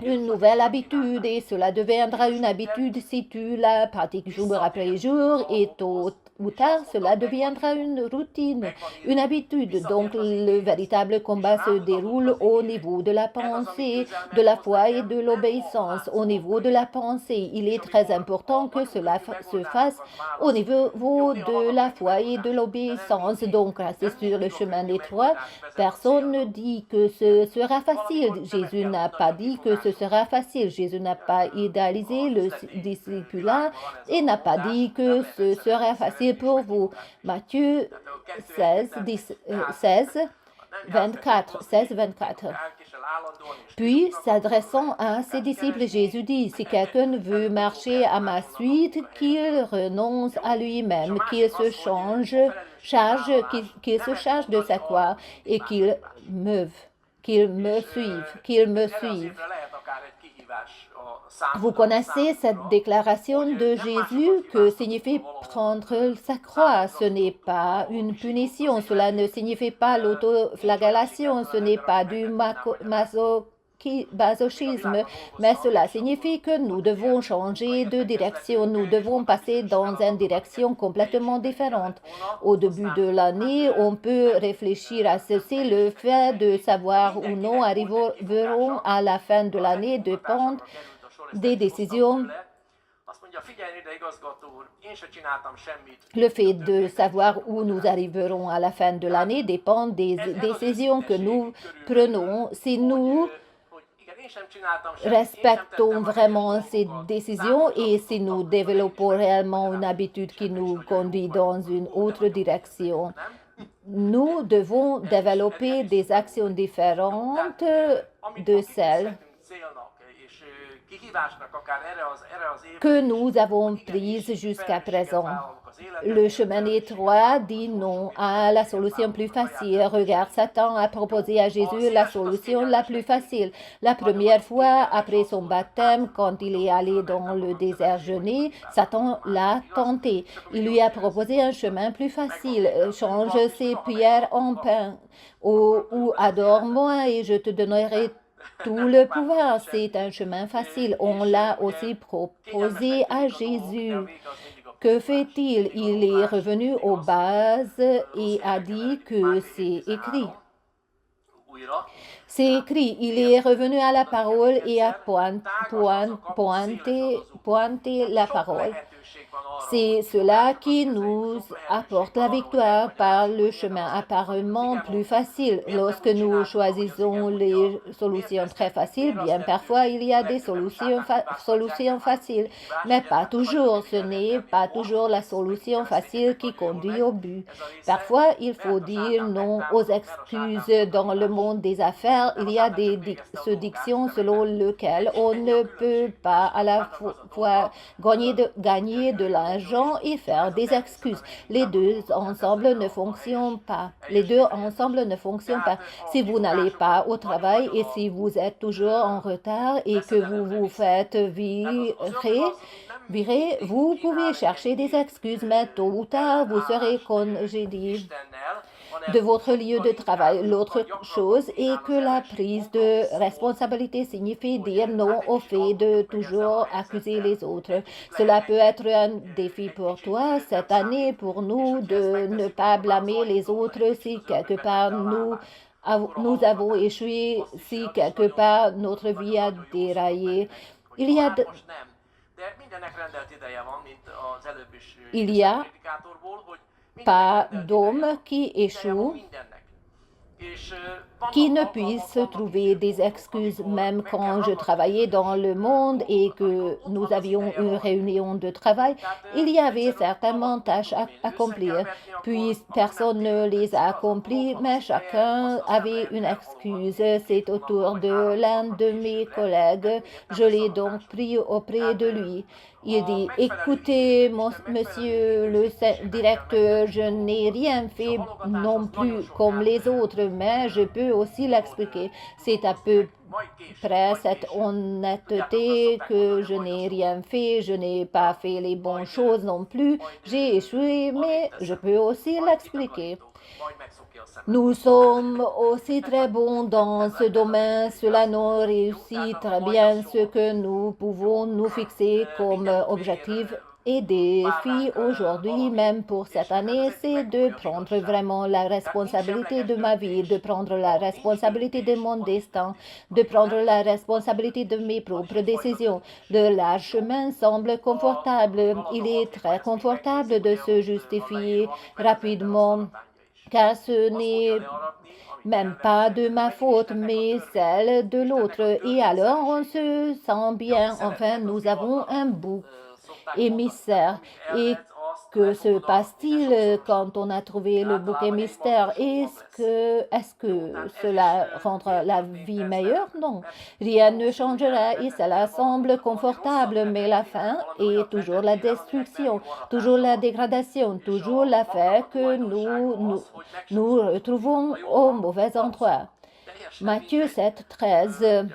[SPEAKER 1] une nouvelle habitude et cela deviendra une habitude si tu la pratiques jour après jour et tôt ou tard, cela deviendra une routine, une habitude. Donc, le véritable combat se déroule au niveau de la pensée, de la foi et de l'obéissance. Au niveau de la pensée, il est très important que cela se fasse au niveau de la foi et de l'obéissance. Donc, c'est sur le chemin des trois. Personne ne dit que ce sera facile. Jésus n'a pas dit que ce sera facile. Jésus n'a pas idéalisé le discipulat et n'a pas dit que ce sera facile pour vous. Matthieu 16, 24. Puis, s'adressant à ses disciples, Jésus dit, si quelqu'un veut marcher à ma suite, qu'il renonce à lui-même, qu'il se charge de sa croix et qu'il me suive. Vous connaissez cette déclaration de Jésus que signifie prendre sa croix. Ce n'est pas une punition, cela ne signifie pas l'autoflagellation, ce n'est pas du masochisme, mais cela signifie que nous devons changer de direction, nous devons passer dans une direction complètement différente. Au début de l'année, on peut réfléchir à ceci, le fait de savoir ou non arriveront à la fin de l'année dépend des décisions. Le fait de savoir où nous arriverons à la fin de l'année dépend des décisions que nous prenons. Si nous respectons vraiment ces décisions et si nous développons réellement une habitude qui nous conduit dans une autre direction, nous devons développer des actions différentes de celles que nous avons prises jusqu'à présent. Le chemin étroit dit non à la solution plus facile. Regarde, Satan a proposé à Jésus la solution la plus facile. La première fois, après son baptême, quand il est allé dans le désert jeûner, Satan l'a tenté. Il lui a proposé un chemin plus facile. Change ces pierres en pain ou adore-moi et je te donnerai tout le pouvoir. C'est un chemin facile. On l'a aussi proposé à Jésus. Que fait-il? Il est revenu aux bases et a dit que c'est écrit. C'est écrit. Il est revenu à la parole et a pointé la parole. C'est cela qui nous apporte la victoire par le chemin apparemment plus facile. Lorsque nous choisissons les solutions très faciles, bien parfois il y a des solutions faciles, mais pas toujours. Ce n'est pas toujours la solution facile qui conduit au but. Parfois, il faut dire non aux excuses. Dans le monde des affaires, il y a des dictions selon lesquelles on ne peut pas à la fois gagner de l'argent et faire des excuses. Les deux ensemble ne fonctionnent pas. Si vous n'allez pas au travail et si vous êtes toujours en retard et que vous vous faites virer, vous pouvez chercher des excuses, mais tôt ou tard, vous serez congédié. de votre lieu de travail. L'autre chose est que la prise de responsabilité signifie dire non au fait de toujours accuser les autres. Cela peut être un défi pour toi cette année, pour nous, de ne pas blâmer les autres si quelque part nous avons échoué, si quelque part notre vie a déraillé. Il y a pas d'homme qui échoue qui ne puisse trouver des excuses. Même quand je travaillais dans le monde et que nous avions une réunion de travail, il y avait certainement tâches à accomplir. Puis personne ne les a accomplies, mais chacun avait une excuse. C'est au tour de l'un de mes collègues. Je l'ai donc pris auprès de lui. Il dit, écoutez, monsieur le directeur, je n'ai rien fait non plus comme les autres, mais je peux aussi l'expliquer. C'est à peu près cette honnêteté que je n'ai rien fait, je n'ai pas fait les bonnes choses non plus, j'ai échoué, mais je peux aussi l'expliquer. Nous sommes aussi très bons dans ce domaine, cela nous réussit très bien. Ce que nous pouvons nous fixer comme objectif et défi aujourd'hui, même pour cette année, c'est de prendre vraiment la responsabilité de ma vie, de prendre la responsabilité de mon destin, de prendre la responsabilité de mes propres décisions. Le large chemin semble confortable. Il est très confortable de se justifier rapidement, car ce n'est même pas de ma faute, mais celle de l'autre. Et alors on se sent bien. Enfin, nous avons un bouc émissaire. Et que se passe-t-il quand on a trouvé le bouc émissaire? Est-ce que cela rendra la vie meilleure? Non, rien ne changera et cela semble confortable, mais la fin est toujours la destruction, toujours la dégradation, toujours l'affaire que nous retrouvons au mauvais endroit. Matthieu 7, 13.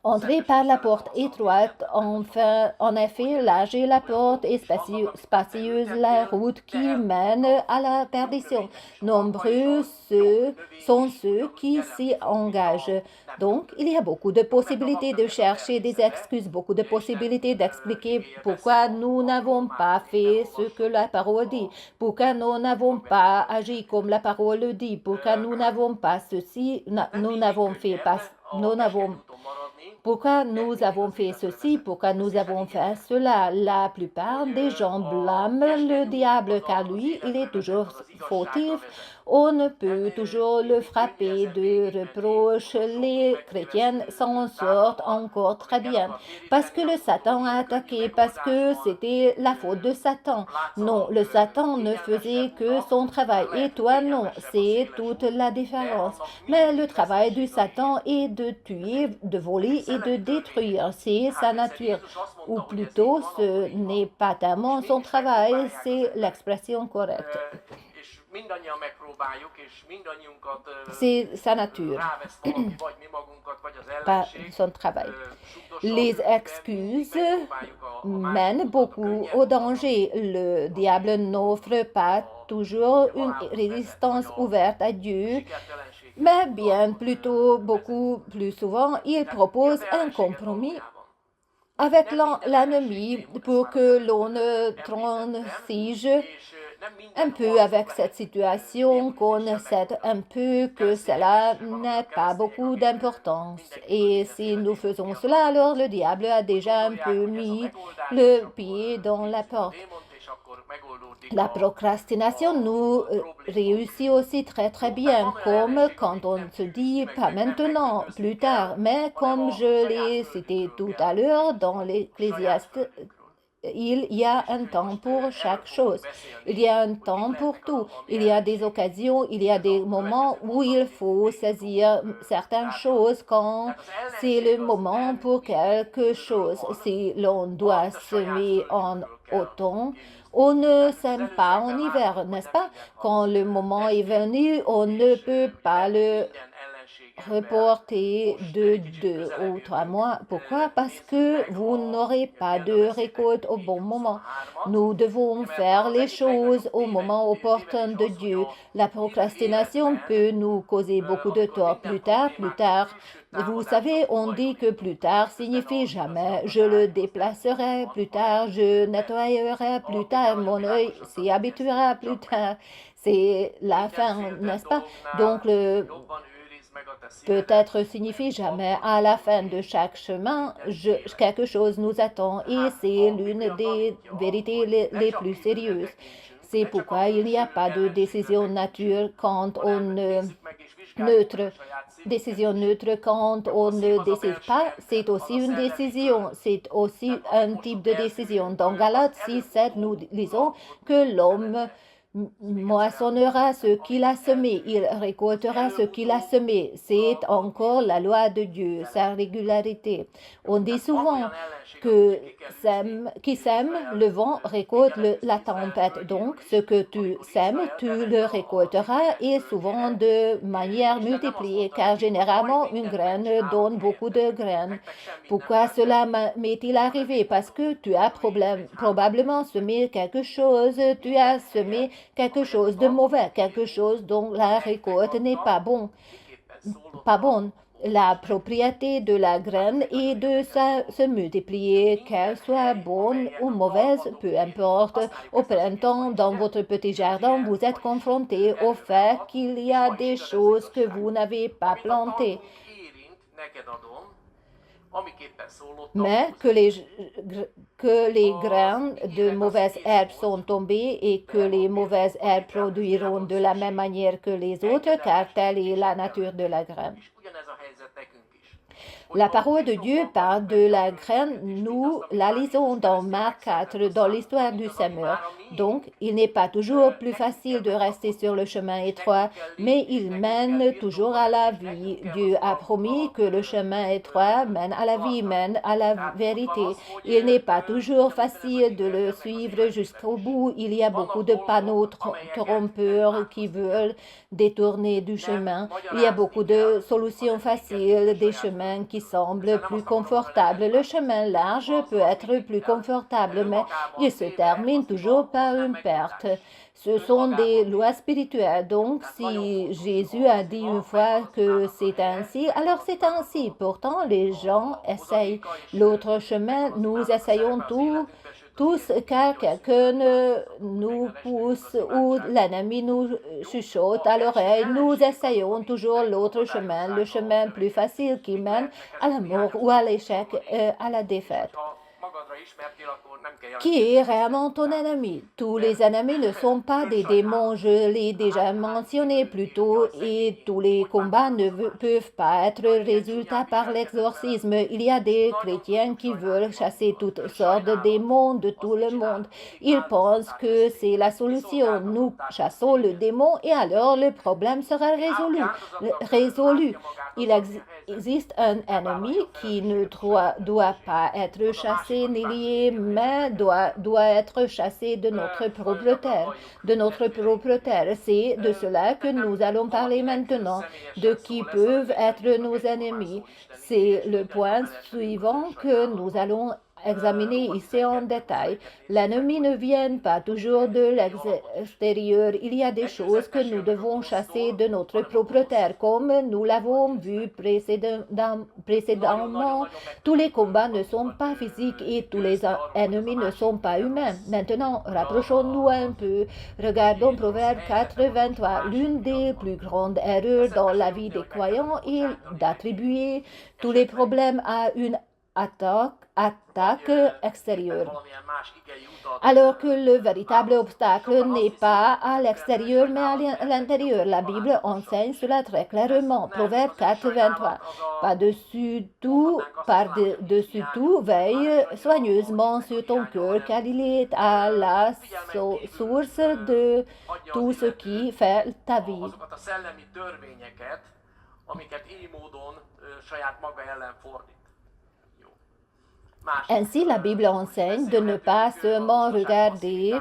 [SPEAKER 1] Entrez par la porte étroite, enfin, en effet, large est la porte et spacieuse la route qui mène à la perdition. Nombreux sont ceux qui s'y engagent. Donc, il y a beaucoup de possibilités de chercher des excuses, beaucoup de possibilités d'expliquer pourquoi nous n'avons pas fait ce que la parole dit, pourquoi nous n'avons pas agi comme la parole le dit, pourquoi nous n'avons pas ceci, nous n'avons fait pas, pourquoi nous avons fait ceci, pourquoi nous avons fait cela. La plupart des gens blâment le diable car lui, il est toujours fautif. On ne peut toujours le frapper de reproches. Les chrétiens s'en sortent encore très bien parce que le Satan a attaqué, parce que c'était la faute de Satan. Non, le Satan ne faisait que son travail et toi non, c'est toute la différence. Mais le travail du Satan est de tuer, de voler et de détruire. C'est sa nature. Ou plutôt, ce n'est pas tellement son travail, c'est l'expression correcte. C'est sa nature, pas son travail. Les excuses mènent beaucoup au danger. Le diable n'offre pas toujours une résistance ouverte à Dieu, mais bien plutôt, beaucoup plus souvent, il propose un compromis avec l'ennemi pour que l'on ne transige un peu avec cette situation, qu'on sait un peu que cela n'a pas beaucoup d'importance. Et si nous faisons cela, alors le diable a déjà un peu mis le pied dans la porte. La procrastination nous réussit aussi très très bien, comme quand on se dit pas maintenant, plus tard, mais comme je l'ai cité tout à l'heure dans l'Ecclésiaste, il y a un temps pour chaque chose. Il y a un temps pour tout. Il y a des occasions, il y a des moments où il faut saisir certaines choses quand c'est le moment pour quelque chose. Si l'on doit semer en automne, on ne sème pas en hiver, n'est-ce pas? Quand le moment est venu, on ne peut pas le reporté de 2 ou 3 mois. Pourquoi? Parce que vous n'aurez pas de récolte au bon moment. Nous devons faire les choses au moment opportun de Dieu. La procrastination peut nous causer beaucoup de tort. Plus tard, plus tard. Vous savez, on dit que plus tard signifie jamais. Je le déplacerai plus tard, je nettoyerai plus tard, mon œil s'y habituera plus tard. C'est la fin, n'est-ce pas? Donc, peut-être signifie jamais. À la fin de chaque chemin, quelque chose nous attend et c'est l'une des vérités les plus sérieuses. C'est pourquoi il n'y a pas de décision nature quand on neutre. Décision neutre quand on ne décide pas, c'est aussi une décision, c'est aussi un type de décision. Dans Galates 6:7, nous lisons que l'homme moissonnera ce qu'il a semé, il récoltera ce qu'il a semé. C'est encore la loi de Dieu, sa régularité. On dit souvent que qui sème le vent récolte la tempête. Donc, ce que tu sèmes, tu le récolteras et souvent de manière multipliée, car généralement, une graine donne beaucoup de graines. Pourquoi cela m'est-il arrivé? Parce que tu as probablement semé quelque chose, tu as semé quelque chose de mauvais, quelque chose dont la récolte n'est pas bonne. La propriété de la graine est de se multiplier, qu'elle soit bonne ou mauvaise, peu importe. Au printemps, dans votre petit jardin, vous êtes confronté au fait qu'il y a des choses que vous n'avez pas plantées, mais que les grains de mauvaises herbes sont tombés et que les mauvaises herbes produiront de la même manière que les autres, car telle est la nature de la graine. La parole de Dieu parle de la graine, nous la lisons dans Marc 4, dans l'histoire du semeur. Donc, il n'est pas toujours plus facile de rester sur le chemin étroit, mais il mène toujours à la vie. Dieu a promis que le chemin étroit mène à la vie, mène à la vérité. Il n'est pas toujours facile de le suivre jusqu'au bout. Il y a beaucoup de panneaux trompeurs qui veulent détourner du chemin. Il y a beaucoup de solutions faciles, des chemins qui semblent plus confortables. Le chemin large peut être plus confortable, mais il se termine toujours par une perte. Ce sont des lois spirituelles. Donc, si Jésus a dit une fois que c'est ainsi, alors c'est ainsi. Pourtant, les gens essayent l'autre chemin. Nous essayons tous, car quelqu'un nous pousse ou l'ennemi nous chuchote à l'oreille, nous essayons toujours l'autre chemin, le chemin plus facile qui mène à la mort ou à l'échec, à la défaite. Qui est réellement ton ennemi? Tous les ennemis ne sont pas des démons, je l'ai déjà mentionné plus tôt, et tous les combats ne peuvent pas être résultats par l'exorcisme. Il y a des chrétiens qui veulent chasser toutes sortes de démons de tout le monde. Ils pensent que c'est la solution. Nous chassons le démon et alors le problème sera résolu. Il existe un ennemi qui ne doit pas être chassé ni lié, mais doit être chassé de notre propre terre. C'est de cela que nous allons parler maintenant, de qui peuvent être nos ennemis. C'est le point suivant que nous allons examiner ici en détail. L'ennemi ne vient pas toujours de l'extérieur. Il y a des choses que nous devons chasser de notre propre terre, comme nous l'avons vu précédemment. Tous les combats ne sont pas physiques et tous les ennemis ne sont pas humains. Maintenant, rapprochons-nous un peu. Regardons Proverbe 4:23. L'une des plus grandes erreurs dans la vie des croyants est d'attribuer tous les problèmes à une attaque extérieure, alors que le véritable obstacle n'est pas à l'extérieur mais à l'intérieur. La Bible enseigne cela très clairement. Proverbe 4:23. Par-dessus tout, veille soigneusement sur ton cœur, car il est à la source de tout ce qui fait ta vie. Ainsi, la Bible enseigne de ne pas seulement regarder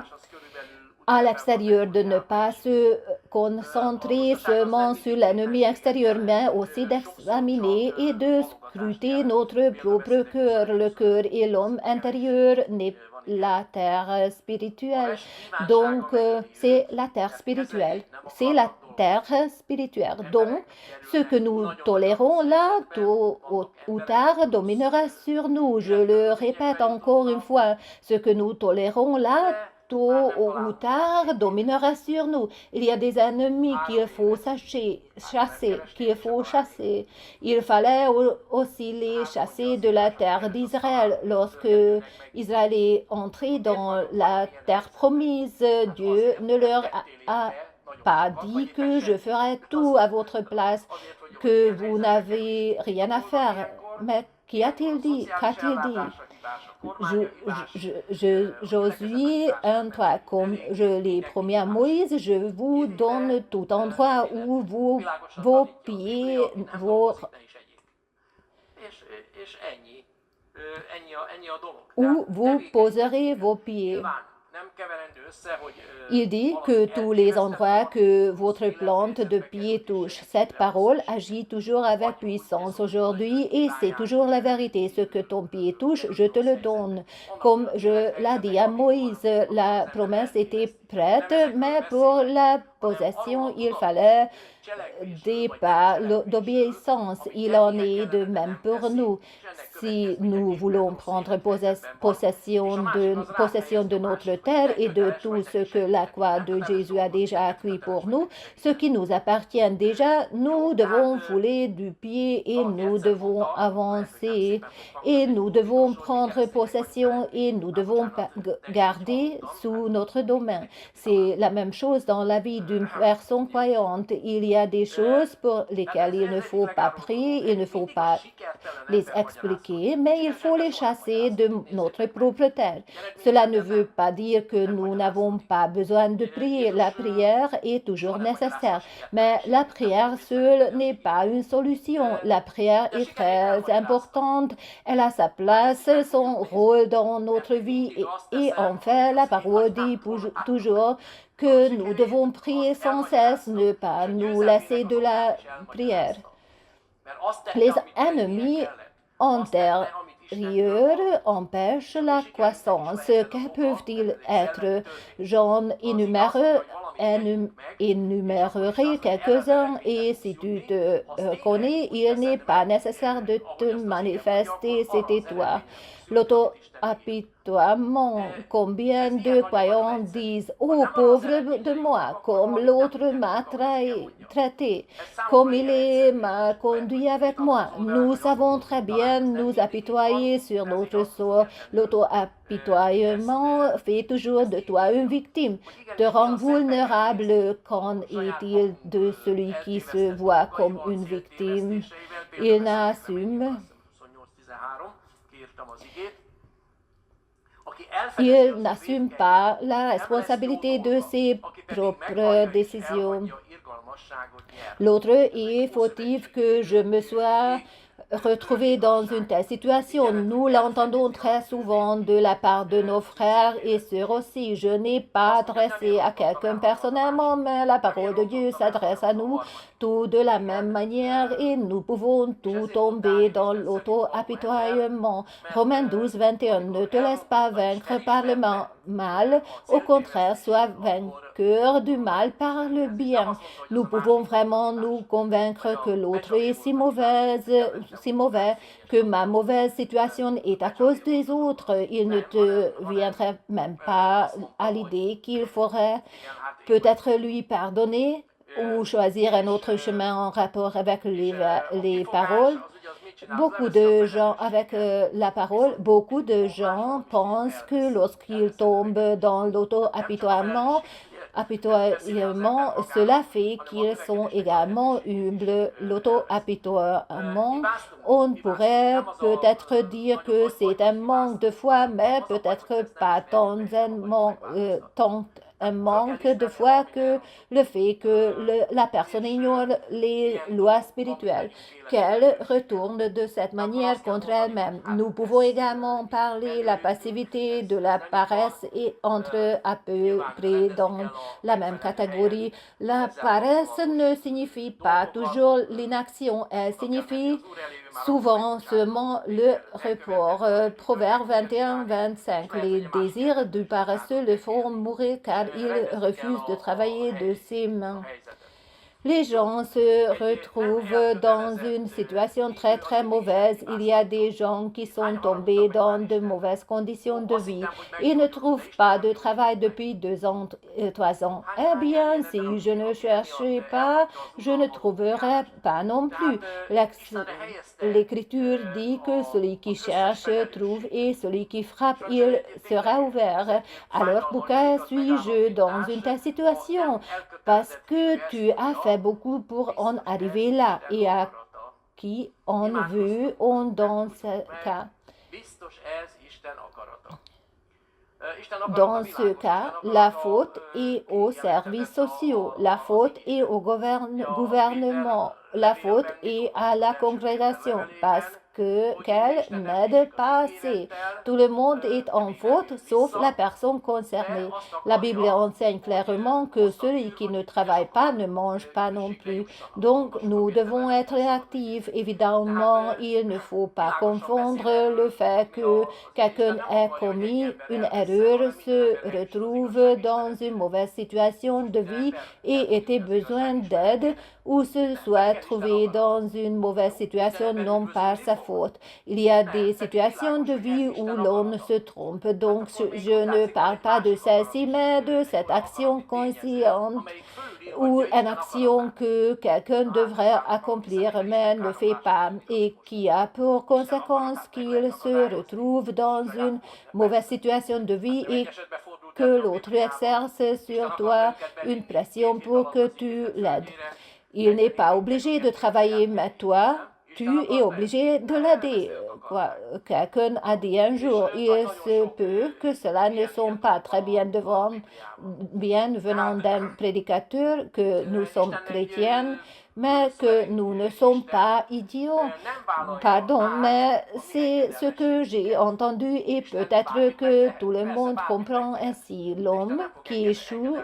[SPEAKER 1] à l'extérieur, de ne pas se concentrer seulement sur l'ennemi extérieur, mais aussi d'examiner et de scruter notre propre cœur. Le cœur et l'homme intérieur n'est la terre spirituelle. Donc, c'est la terre spirituelle. C'est la terre spirituelle. Donc, ce que nous tolérons là, tôt ou tard, dominera sur nous. Je le répète encore une fois, ce que nous tolérons là, tôt ou tard, dominera sur nous. Il y a des ennemis qu'il faut chasser. Il fallait aussi les chasser de la terre d'Israël. Lorsque Israël est entré dans la terre promise, Dieu ne leur a pas dit que je ferai tout à votre place, que vous n'avez rien à faire. Mais qu'y a-t-il dit? Qu'a-t-il dit? Josué 1:3, comme je l'ai promis à Moïse, je vous donne tout endroit où vos pieds, où vous poserez vos pieds. Il dit que tous les endroits que votre plante de pied touche, cette parole agit toujours avec puissance aujourd'hui et c'est toujours la vérité. Ce que ton pied touche, je te le donne. Comme je l'ai dit à Moïse, la promesse était prête, mais pour la possession, il fallait des pas d'obéissance. Il en est de même pour nous. Si nous voulons prendre possession de notre terre et de tout ce que la croix de Jésus a déjà acquis pour nous, ce qui nous appartient déjà, nous devons fouler du pied et nous devons avancer et nous devons prendre possession et nous devons garder sous notre domaine. C'est la même chose dans la vie d'une personne croyante. Il y a des choses pour lesquelles il ne faut pas prier, il ne faut pas les expliquer, mais il faut les chasser de notre propre terre. Cela ne veut pas dire que nous n'avons pas besoin de prier. La prière est toujours nécessaire, mais la prière seule n'est pas une solution. La prière est très importante, elle a sa place, son rôle dans notre vie et en fait, la parole dit toujours que nous devons prier sans cesse, ne pas nous lasser de la prière. Les ennemis intérieurs empêchent la croissance. Que peuvent-ils être? J'en énumérerai quelques-uns et si tu te connais, il n'est pas nécessaire de te manifester, c'était toi. L'auto-apitoiement, combien de croyants disent « Oh, pauvre de moi, comme l'autre m'a traité, comme il m'a conduit avec moi. » Nous savons très bien nous apitoyer sur notre sort. L'auto-apitoiement fait toujours de toi une victime, te rend vulnérable. Qu'en est-il de celui qui se voit comme une victime? Il n'assume pas la responsabilité de ses propres décisions. L'autre est fautif que je me sois retrouvé dans une telle situation. Nous l'entendons très souvent de la part de nos frères et sœurs aussi. Je n'ai pas adressé à quelqu'un personnellement, mais la parole de Dieu s'adresse à nous tous de la même manière et nous pouvons tout tomber dans l'auto-apitoiement. Romains 12:21. Ne te laisse pas vaincre par le mal, au contraire, sois vainqueur du mal par le bien. Nous pouvons vraiment nous convaincre que l'autre est si mauvais, que ma mauvaise situation est à cause des autres. Il ne te viendrait même pas à l'idée qu'il faudrait peut-être lui pardonner ou choisir un autre chemin en rapport avec les paroles. Beaucoup de gens pensent que lorsqu'ils tombent dans l'auto-apitoiement, cela fait qu'ils sont également humbles. L'auto-apitoiement, on pourrait peut-être dire que c'est un manque de foi, mais peut-être pas tant un manque de foi que le fait que la personne ignore les lois spirituelles, qu'elle retourne de cette manière contre elle-même. Nous pouvons également parler la passivité de la paresse et entre à peu près dans la même catégorie. La paresse ne signifie pas toujours l'inaction, elle signifie souvent seulement le report. Proverbe 21-25. Les désirs du paresseux le font mourir car il refuse de travailler de ses mains. Les gens se retrouvent dans une situation très très mauvaise. Il y a des gens qui sont tombés dans de mauvaises conditions de vie. Ils ne trouvent pas de travail depuis 2 ans, 3 ans. Eh bien, si je ne cherchais pas, je ne trouverais pas non plus. L'Écriture dit que celui qui cherche trouve et celui qui frappe, il sera ouvert. Alors pourquoi suis-je dans une telle situation? Parce que tu as fait beaucoup pour en arriver là et à qui on veut dans ce cas. Dans ce cas, la faute est aux services sociaux, la faute est au gouvernement, la faute est à la congrégation parce qu'elle n'aide pas assez. Tout le monde est en faute sauf la personne concernée. La Bible enseigne clairement que celui qui ne travaille pas ne mange pas non plus. Donc nous devons être actifs. Évidemment, il ne faut pas confondre le fait que quelqu'un ait commis une erreur, se retrouve dans une mauvaise situation de vie et ait besoin d'aide ou se soit trouvé dans une mauvaise situation non par sa faute. Il y a des situations de vie où l'on se trompe, donc je ne parle pas de celle-ci, mais de cette action consciente ou une action que quelqu'un devrait accomplir mais ne fait pas et qui a pour conséquence qu'il se retrouve dans une mauvaise situation de vie et que l'autre exerce sur toi une pression pour que tu l'aides. Il n'est pas obligé de travailler, mais toi, tu es obligé de l'aider. Quelqu'un a dit un jour, il se peut que cela ne soit pas très bien venant d'un prédicateur, que nous sommes chrétiens, mais que nous ne sommes pas idiots. Pardon, mais c'est ce que j'ai entendu et peut-être que tout le monde comprend ainsi. L'homme qui échoue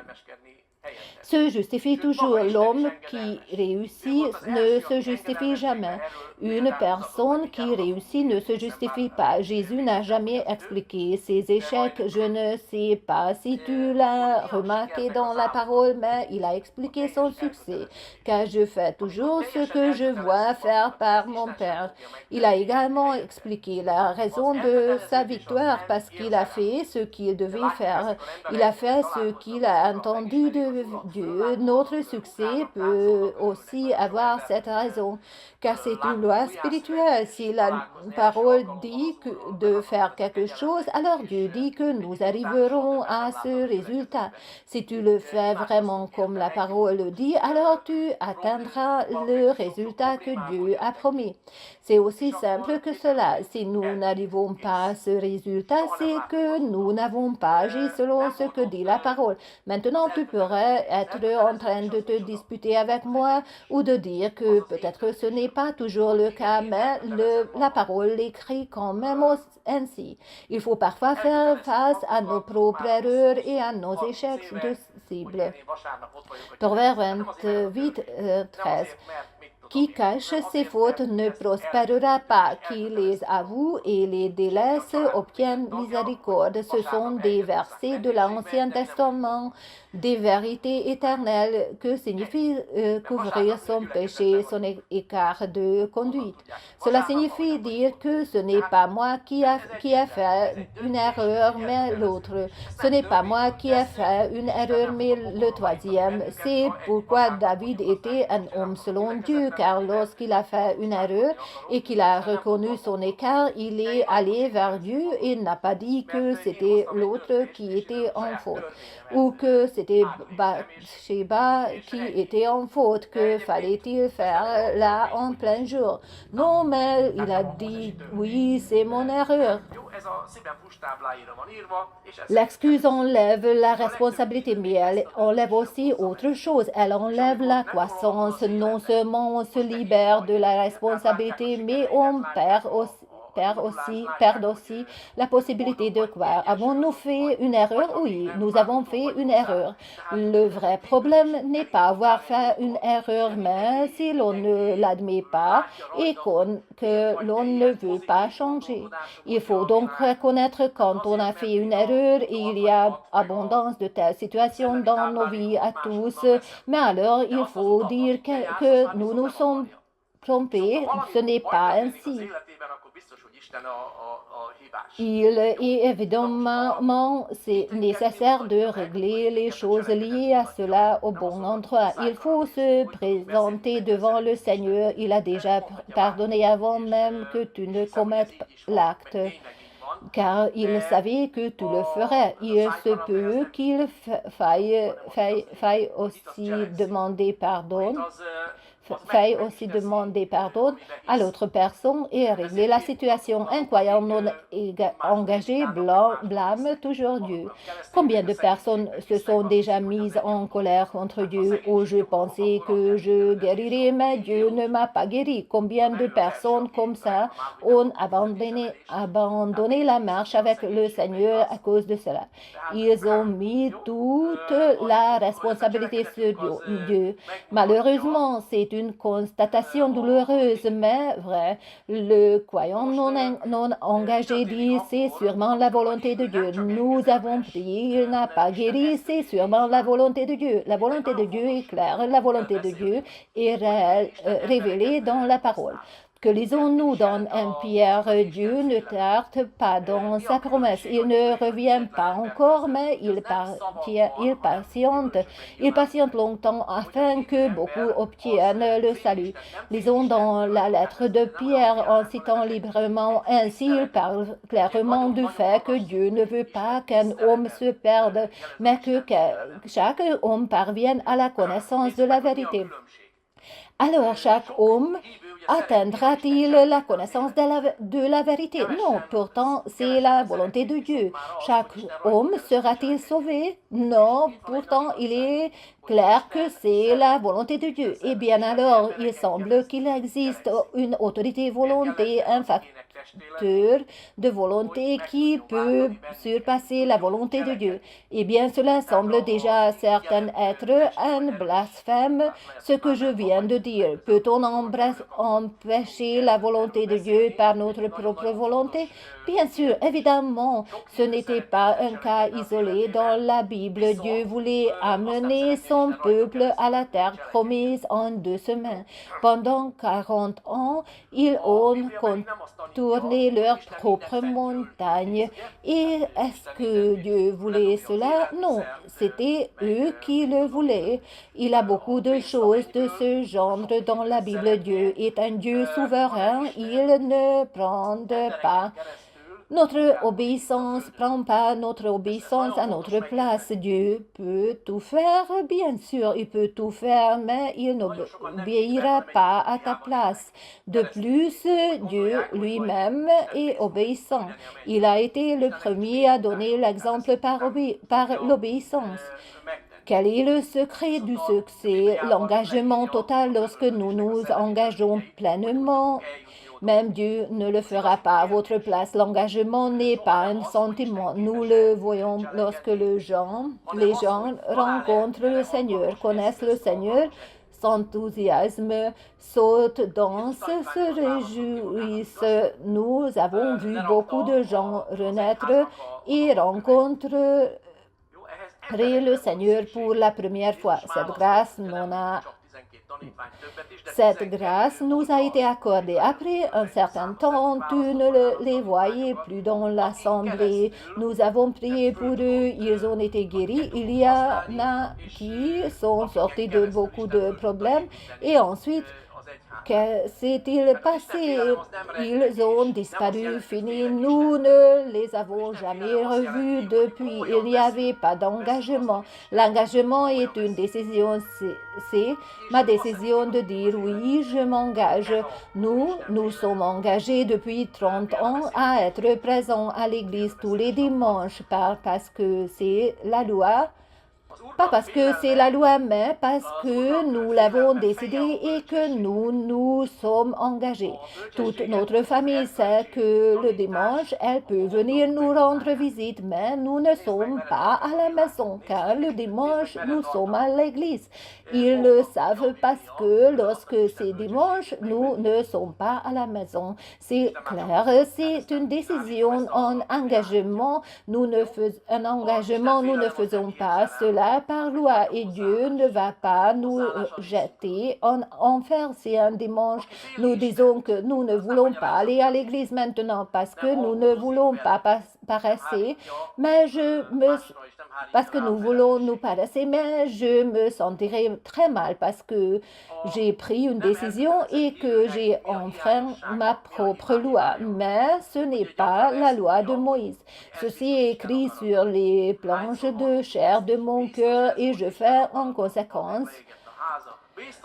[SPEAKER 1] se justifie toujours. L'homme qui réussit ne se justifie jamais. Une personne qui réussit ne se justifie pas. Jésus n'a jamais expliqué ses échecs. Je ne sais pas si tu l'as remarqué dans la parole, mais il a expliqué son succès. Car je fais toujours ce que je vois faire par mon Père. Il a également expliqué la raison de sa victoire parce qu'il a fait ce qu'il devait faire. Il a fait ce qu'il a entendu de Dieu. Notre succès peut aussi avoir cette raison, car c'est une loi spirituelle. Si la parole dit de faire quelque chose, alors Dieu dit que nous arriverons à ce résultat. Si tu le fais vraiment comme la parole le dit, alors tu atteindras le résultat que Dieu a promis. C'est aussi simple que cela. Si nous n'arrivons pas à ce résultat, c'est que nous n'avons pas agi selon ce que dit la parole. Maintenant, tu pourrais être en train de te disputer avec moi ou de dire que peut-être ce n'est pas toujours le cas, mais la parole l'écrit quand même ainsi. Il faut parfois faire face à nos propres erreurs et à nos échecs de cible. Proverbe 28, 13. Qui cache ses fautes ne prospérera pas. Qui les avoue et les délaisse obtient miséricorde. Ce sont des versets de l'Ancien Testament, des vérités éternelles que signifie couvrir son péché, son écart de conduite. Cela signifie dire que ce n'est pas moi qui a fait une erreur, mais l'autre. Ce n'est pas moi qui a fait une erreur, mais le troisième. C'est pourquoi David était un homme selon Dieu, car lorsqu'il a fait une erreur et qu'il a reconnu son écart, il est allé vers Dieu et n'a pas dit que c'était l'autre qui était en faute ou que c'était Bathsheba qui était en faute. Que fallait-il faire là en plein jour? Non, mais il a dit, oui, c'est mon erreur. L'excuse enlève la responsabilité, mais elle enlève aussi autre chose. Elle enlève la croissance. Non seulement on se libère de la responsabilité, mais on perd aussi la possibilité de croire. Avons-nous fait une erreur? Oui, nous avons fait une erreur. Le vrai problème n'est pas avoir fait une erreur, mais si l'on ne l'admet pas et que l'on ne veut pas changer. Il faut donc reconnaître quand on a fait une erreur et il y a abondance de telles situations dans nos vies à tous, mais alors il faut dire que nous nous sommes trompés. Ce n'est pas ainsi. Il est évidemment c'est nécessaire de régler les choses liées à cela au bon endroit. Il faut se présenter devant le Seigneur. Il a déjà pardonné avant même que tu ne commettes l'acte, car il savait que tu le ferais. Il se peut qu'il faille aussi demander pardon à l'autre personne et régler la situation. Un croyant non engagé blâme toujours Dieu. Combien de personnes se sont déjà mises en colère contre Dieu? Oh, je pensais que je guérirais, mais Dieu ne m'a pas guéri. Combien de personnes comme ça ont abandonné la marche avec le Seigneur à cause de cela? Ils ont mis toute la responsabilité sur Dieu. Malheureusement, c'est une constatation douloureuse, mais vraie. Le croyant non engagé dit, c'est sûrement la volonté de Dieu. Nous avons prié, il n'a pas guéri, c'est sûrement la volonté de Dieu. La volonté de Dieu est claire, la volonté de Dieu est révélée dans la parole. Que lisons-nous dans 1 Pierre? Dieu ne tarde pas dans sa promesse. Il ne revient pas encore, mais il patiente longtemps afin que beaucoup obtiennent le salut. Lisons dans la lettre de Pierre en citant librement. Ainsi, il parle clairement du fait que Dieu ne veut pas qu'un homme se perde, mais que chaque homme parvienne à la connaissance de la vérité. Alors chaque homme atteindra-t-il la connaissance de la vérité? Non, pourtant c'est la volonté de Dieu. Chaque homme sera-t-il sauvé? Non, pourtant il est clair que c'est la volonté de Dieu. Eh bien alors, il semble qu'il existe une autorité volonté, un facteur de volonté qui peut surpasser la volonté de Dieu. Eh bien, cela semble déjà à certains être un blasphème, ce que je viens de dire. Peut-on empêcher la volonté de Dieu par notre propre volonté? Bien sûr, évidemment, ce n'était pas un cas isolé. Dans la Bible, Dieu voulait amener son peuple à la terre promise en 2 semaines. Pendant 40 ans, ils ont contourné leur propre montagne. Et est-ce que Dieu voulait cela? Non, c'était eux qui le voulaient. Il y a beaucoup de choses de ce genre dans la Bible. Dieu est un Dieu souverain. Il ne prend pas prend pas notre obéissance à notre place. Dieu peut tout faire, bien sûr, il peut tout faire, mais il n'obéira pas à ta place. De plus, Dieu lui-même est obéissant. Il a été le premier à donner l'exemple par l'obéissance. Quel est le secret du succès? L'engagement total. Lorsque nous nous engageons pleinement, même Dieu ne le fera pas à votre place. L'engagement n'est pas un sentiment. Nous le voyons lorsque les gens rencontrent le Seigneur, connaissent le Seigneur, s'enthousiasment, sautent, dansent, se réjouissent. Nous avons vu beaucoup de gens renaître et rencontrer le Seigneur pour la première fois. Cette grâce nous a été accordée. Après un certain temps, tu ne les voyais plus dans l'assemblée. Nous avons prié pour eux, ils ont été guéris. Il y en a qui sont sortis de beaucoup de problèmes et ensuite Que s'est-il passé? Ils ont disparu, fini. Nous ne les avons jamais revus depuis. Il n'y avait pas d'engagement. L'engagement est une décision. C'est ma décision de dire oui, je m'engage. Nous sommes engagés depuis 30 ans à être présents à l'église tous les dimanches, parce que c'est la loi. Pas parce que c'est la loi, mais parce que nous l'avons décidé et que nous sommes engagés. Toute notre famille sait que le dimanche, elle peut venir nous rendre visite, mais nous ne sommes pas à la maison, car le dimanche, nous sommes à l'église. Ils le savent parce que lorsque c'est dimanche, nous ne sommes pas à la maison. C'est clair, c'est une décision, un engagement. Nous ne faisons pas cela par loi et Dieu ne va pas nous jeter en enfer si un dimanche nous disons que nous ne voulons pas aller à l'église maintenant parce que nous ne voulons pas paraître, parce que nous voulons nous paraître, mais je me sentirai très mal parce que j'ai pris une décision et que j'ai enfreint ma propre loi. Mais ce n'est pas la loi de Moïse. Ceci est écrit sur les planches de chair de mon cœur et je fais en conséquence.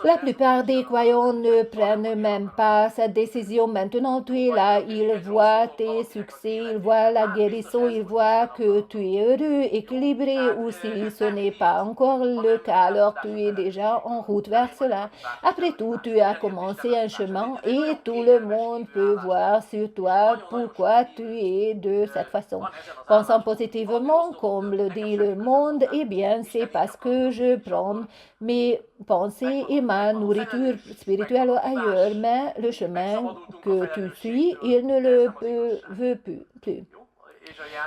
[SPEAKER 1] La plupart des croyants ne prennent même pas cette décision. Maintenant, tu es là, ils voient tes succès, ils voient la guérison, ils voient que tu es heureux, équilibré, ou si ce n'est pas encore le cas, alors tu es déjà en route vers cela. Après tout, tu as commencé un chemin et tout le monde peut voir sur toi pourquoi tu es de cette façon. Pensant positivement, comme le dit le monde, eh bien, c'est parce que je prends mes pensées et ma nourriture spirituelle ailleurs, mais le chemin que tu suis, il ne le veut plus.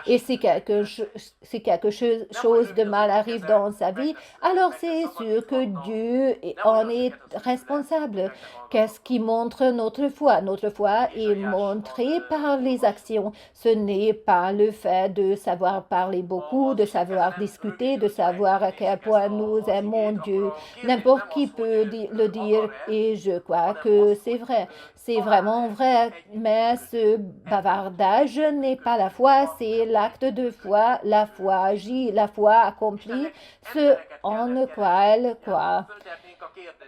[SPEAKER 1] Et si quelque chose de mal arrive dans sa vie, alors c'est sûr que Dieu en est responsable. Qu'est-ce qui montre notre foi? Notre foi est montrée par les actions. Ce n'est pas le fait de savoir parler beaucoup, de savoir discuter, de savoir à quel point nous aimons Dieu. N'importe qui peut le dire et je crois que c'est vrai. C'est vraiment vrai, mais ce bavardage n'est pas la foi, c'est l'acte de foi. La foi agit, la foi accomplit ce en quoi elle croit.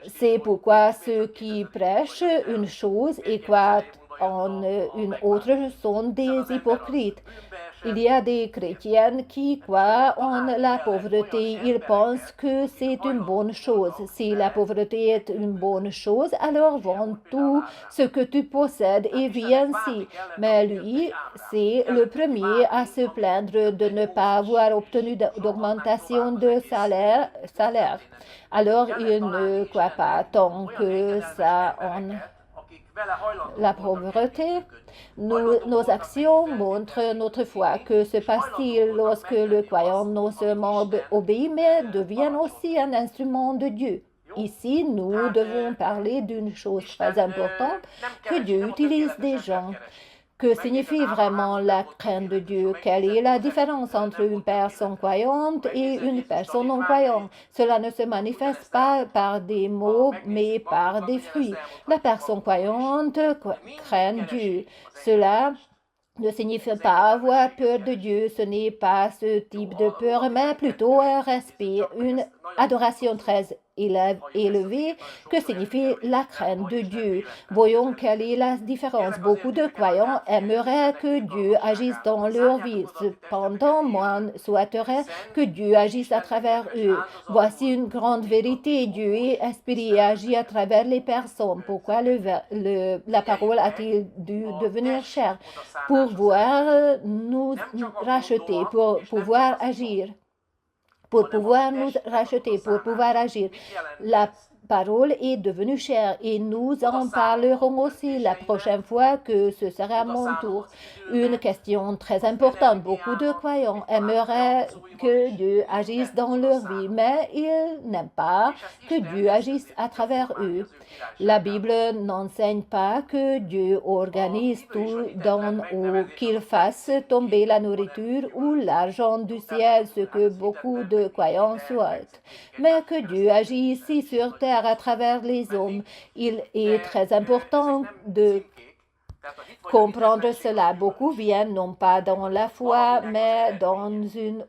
[SPEAKER 1] C'est pourquoi ceux qui prêchent une chose et croient en une autre sont des hypocrites. Il y a des chrétiens qui croient en la pauvreté. Ils pensent que c'est une bonne chose. Si la pauvreté est une bonne chose, alors vends tout ce que tu possèdes et vis ainsi. Mais lui, c'est le premier à se plaindre de ne pas avoir obtenu d'augmentation de salaire. Alors il ne croit pas tant que ça en la pauvreté. Nos actions montrent notre foi. Que se passe-t-il lorsque le croyant non seulement obéit, mais devient aussi un instrument de Dieu? Ici, nous devons parler d'une chose très importante, que Dieu utilise des gens. Que signifie vraiment la crainte de Dieu? Quelle est la différence entre une personne croyante et une personne non croyante? Cela ne se manifeste pas par des mots, mais par des fruits. La personne croyante craint Dieu. Cela ne signifie pas avoir peur de Dieu. Ce n'est pas ce type de peur, mais plutôt un respect, une adoration très élevée que signifie la crainte de Dieu. Voyons quelle est la différence. Beaucoup de croyants aimeraient que Dieu agisse dans leur vie. Cependant, moi souhaiterais que Dieu agisse à travers eux. Voici une grande vérité. Dieu est esprit et agit à travers les personnes. Pourquoi la parole a-t-il dû devenir chère? Pour pouvoir nous racheter, pour pouvoir agir. Pour pouvoir nous racheter, pour pouvoir agir. La parole est devenue chère et nous en parlerons aussi la prochaine fois que ce sera mon tour. Une question très importante. Beaucoup de croyants aimeraient que Dieu agisse dans leur vie, mais ils n'aiment pas que Dieu agisse à travers eux. La Bible n'enseigne pas que Dieu organise tout ou qu'il fasse tomber la nourriture ou l'argent du ciel, ce que beaucoup de croyants souhaitent, mais que Dieu agit ici sur terre faire à travers les hommes. Il est très important de comprendre cela. Beaucoup viennent non pas dans la foi, mais dans une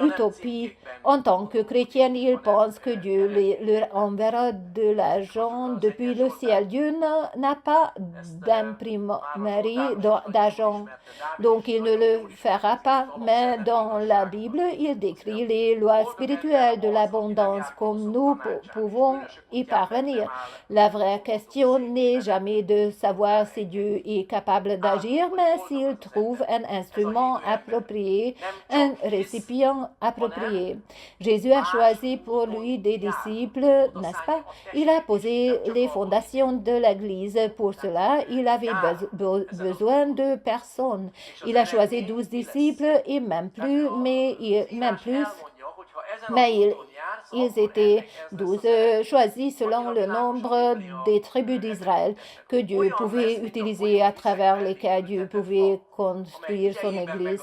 [SPEAKER 1] utopie. En tant que chrétiens, ils pensent que Dieu leur enverra de l'argent depuis le ciel. Dieu n'a pas d'imprimerie d'argent, donc il ne le fera pas. Mais dans la Bible, il décrit les lois spirituelles de l'abondance, comme nous pouvons y parvenir. La vraie question n'est jamais de savoir si Dieu est capable d'agir, mais s'il trouve un instrument approprié, un récipient approprié. Jésus a choisi pour lui des disciples, n'est-ce pas? Il a posé les fondations de l'Église. Pour cela, il avait besoin de personnes. Il a choisi 12 disciples et même plus, mais ils étaient 12 choisis selon le nombre des tribus d'Israël que Dieu pouvait utiliser, à travers lesquelles Dieu pouvait construire son Église.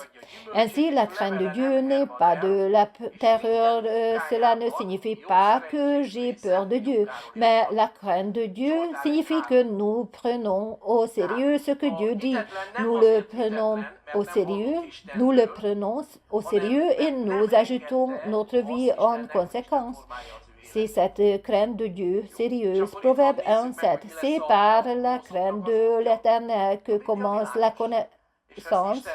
[SPEAKER 1] Ainsi, la crainte de Dieu n'est pas de la terreur. Cela ne signifie pas que j'ai peur de Dieu, mais la crainte de Dieu signifie que nous prenons au sérieux ce que Dieu dit. Nous le prenons au sérieux et nous ajoutons notre vie en conséquence. C'est cette crainte de Dieu sérieuse. Proverbe 1:7. C'est par la crainte de l'Éternel que commence la connaissance.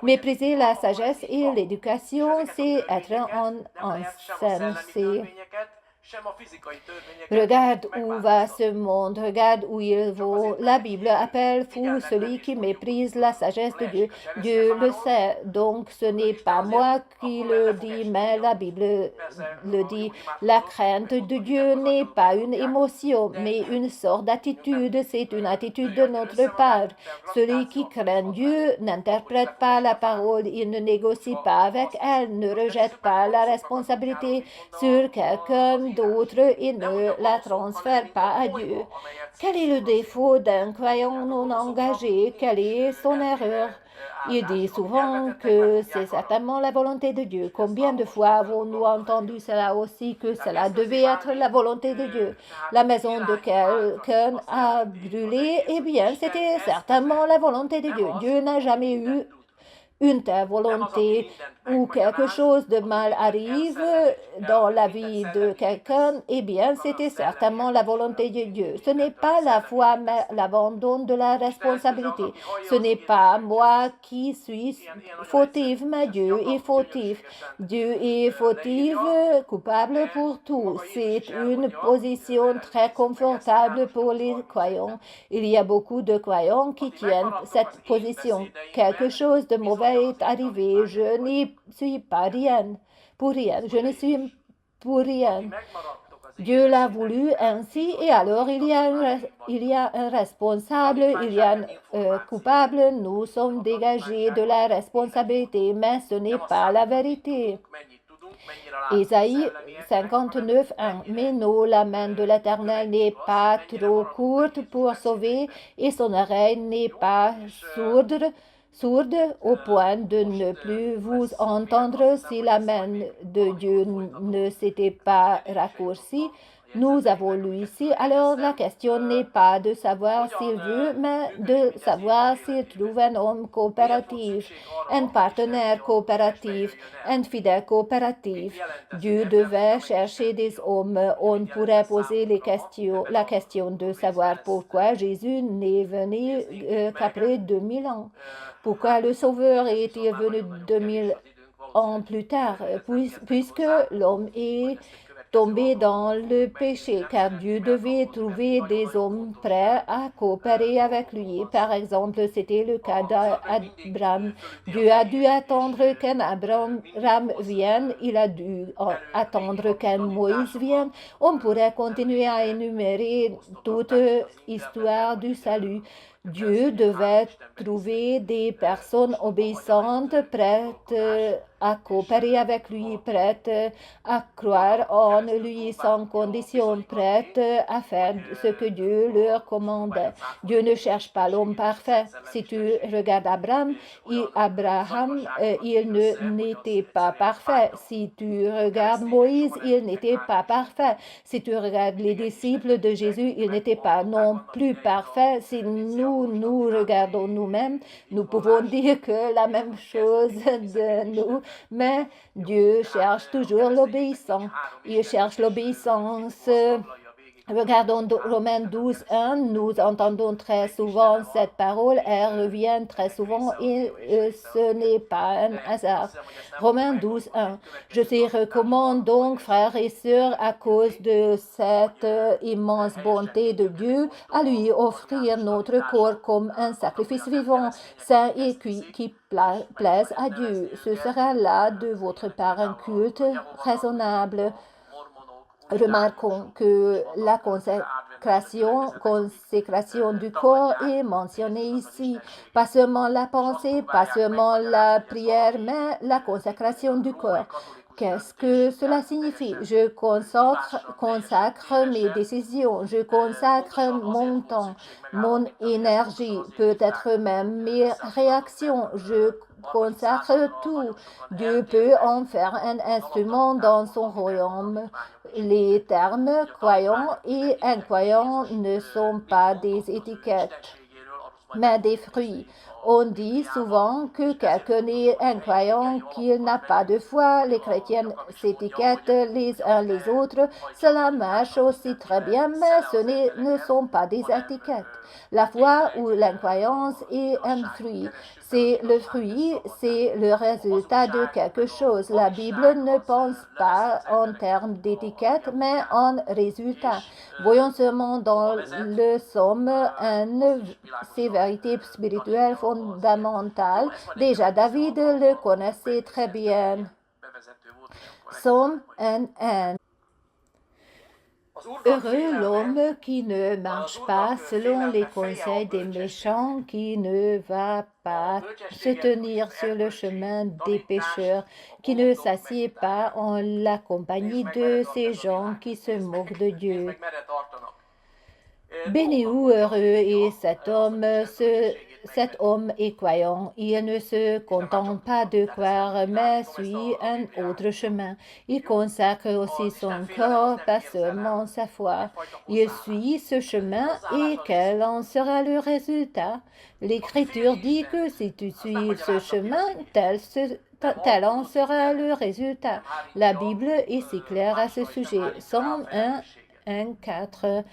[SPEAKER 1] Mépriser la sagesse et l'éducation, c'est être insensé. Regarde où va ce monde, regarde où il va. La Bible appelle fou celui qui méprise la sagesse de Dieu. Dieu le sait, donc ce n'est pas moi qui le dis, mais la Bible le dit. La crainte de Dieu n'est pas une émotion, mais une sorte d'attitude. C'est une attitude de notre part. Celui qui craint Dieu n'interprète pas la parole, il ne négocie pas avec elle, ne rejette pas la responsabilité sur quelqu'un d'autre et ne la transfère pas à Dieu. Quel est le défaut d'un croyant non engagé? Quelle est son erreur? Il dit souvent que c'est certainement la volonté de Dieu. Combien de fois avons-nous entendu cela aussi, que cela devait être la volonté de Dieu? La maison de quelqu'un a brûlé, eh bien, c'était certainement la volonté de Dieu. Dieu n'a jamais eu une telle volonté ou quelque chose de mal arrive dans la vie de quelqu'un, eh bien, c'était certainement la volonté de Dieu. Ce n'est pas la foi, mais l'abandon de la responsabilité. Ce n'est pas moi qui suis fautive, mais Dieu est fautif. Dieu est fautif, coupable pour tout. C'est une position très confortable pour les croyants. Il y a beaucoup de croyants qui tiennent cette position. Quelque chose de mauvais est arrivé, je n'y suis pas rien, pour rien, je ne suis pour rien. Dieu l'a voulu ainsi et alors il y a un responsable, il y a un coupable, nous sommes dégagés de la responsabilité, mais ce n'est pas la vérité. Ésaïe 59:1. Mais non, la main de l'Éternel n'est pas trop courte pour sauver et son oreille n'est pas sourde au point de ne plus vous entendre. Si la main de Dieu ne s'était pas raccourcie, nous avons lu ici, alors la question n'est pas de savoir s'il veut, mais de savoir s'il trouve un homme coopératif, un partenaire coopératif, un fidèle coopératif. Dieu devait chercher des hommes. On pourrait poser la question de savoir pourquoi Jésus n'est venu qu'après 2000 ans. Pourquoi le Sauveur est-il venu 2000 ans plus tard? Puisque l'homme est tombé dans le péché, car Dieu devait trouver des hommes prêts à coopérer avec lui. Par exemple, c'était le cas d'Abraham. Dieu a dû attendre qu'un Abraham vienne, il a dû attendre qu'un Moïse vienne. On pourrait continuer à énumérer toute histoire du salut. Dieu devait trouver des personnes obéissantes, prêtes à coopérer avec lui, prêtes à croire en lui sans condition, prêtes à faire ce que Dieu leur commandait. Dieu ne cherche pas l'homme parfait. Si tu regardes Abraham, il n'était pas parfait. Si tu regardes Moïse, il n'était pas parfait. Si tu regardes les disciples de Jésus, ils n'étaient pas non plus parfaits. Si nous regardons nous-mêmes, nous pouvons dire que la même chose de nous, mais Dieu cherche toujours l'obéissance. Il cherche l'obéissance. Regardons Romains 12, 1, nous entendons très souvent cette parole, elle revient très souvent et ce n'est pas un hasard. Romains 12, 1. Je te recommande donc, frères et sœurs, à cause de cette immense bonté de Dieu, à lui offrir notre corps comme un sacrifice vivant, saint et qui plaise à Dieu. Ce sera là de votre part un culte raisonnable. Remarquons que la consécration du corps est mentionnée ici. Pas seulement la pensée, pas seulement la prière, mais la consécration du corps. Qu'est-ce que cela signifie? Je consacre mes décisions, je consacre mon temps, mon énergie, peut-être même mes réactions. Je consacre tout. Dieu peut en faire un instrument dans son royaume. Les termes croyants et incroyants ne sont pas des étiquettes, mais des fruits. On dit souvent que quelqu'un est incroyant, qu'il n'a pas de foi. Les chrétiens s'étiquettent les uns les autres. Cela marche aussi très bien, mais ce ne sont pas des étiquettes. La foi ou l'incroyance est un fruit. C'est le fruit, c'est le résultat de quelque chose. La Bible ne pense pas en termes d'étiquette, mais en résultat. Voyons seulement dans le Somme ces vérités spirituelles fondamentales. Déjà, David le connaissait très bien. Somme 1. Heureux l'homme qui ne marche pas selon les conseils des méchants, qui ne va pas se tenir sur le chemin des pécheurs, qui ne s'assied pas en la compagnie de ces gens qui se moquent de Dieu. Béni ou heureux est cet homme est croyant. Il ne se contente pas de croire, mais suit un autre chemin. Il consacre aussi son corps, pas seulement sa foi. Il suit ce chemin et quel en sera le résultat? L'Écriture dit que si tu suis ce chemin, tel en sera le résultat. La Bible est si claire à ce sujet. Somme 1, 4.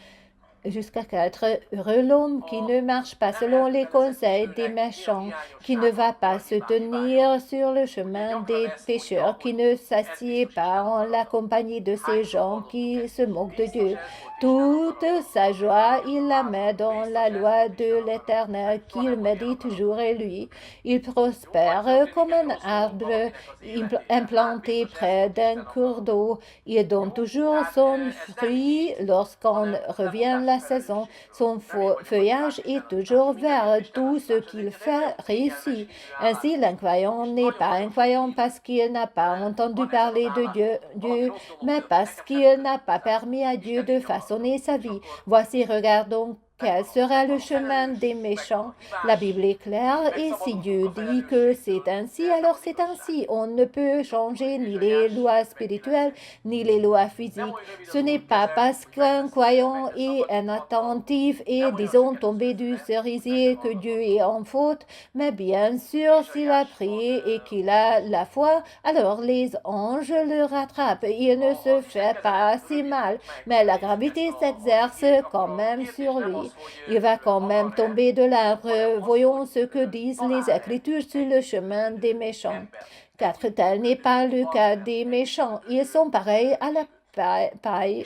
[SPEAKER 1] Jusqu'à 4. Heureux l'homme qui ne marche pas selon les conseils des méchants, qui ne va pas se tenir sur le chemin des pécheurs, qui ne s'assied pas en la compagnie de ces gens qui se moquent de Dieu. Toute sa joie, il la met dans la loi de l'Éternel, qu'il médite jour et nuit. Il prospère comme un arbre implanté près d'un cours d'eau. Il donne toujours son fruit lorsqu'on revient la saison. Son feuillage est toujours vert. Tout ce qu'il fait réussit. Ainsi, l'incroyant n'est pas incroyant parce qu'il n'a pas entendu parler de Dieu, mais parce qu'il n'a pas permis à Dieu de façonner sa vie. Voici, regardons quel sera le chemin des méchants. La Bible est claire et si Dieu dit que c'est ainsi, alors c'est ainsi. On ne peut changer ni les lois spirituelles ni les lois physiques. Ce n'est pas parce qu'un croyant est inattentif et, disons, tombé du cerisier que Dieu est en faute, mais bien sûr, s'il a prié et qu'il a la foi, alors les anges le rattrapent. Il ne se fait pas si mal, mais la gravité s'exerce quand même sur lui. Il va quand même tomber de l'arbre. Voyons ce que disent les Écritures sur le chemin des méchants. 4. Tel n'est pas le cas des méchants. Ils sont pareils à la paille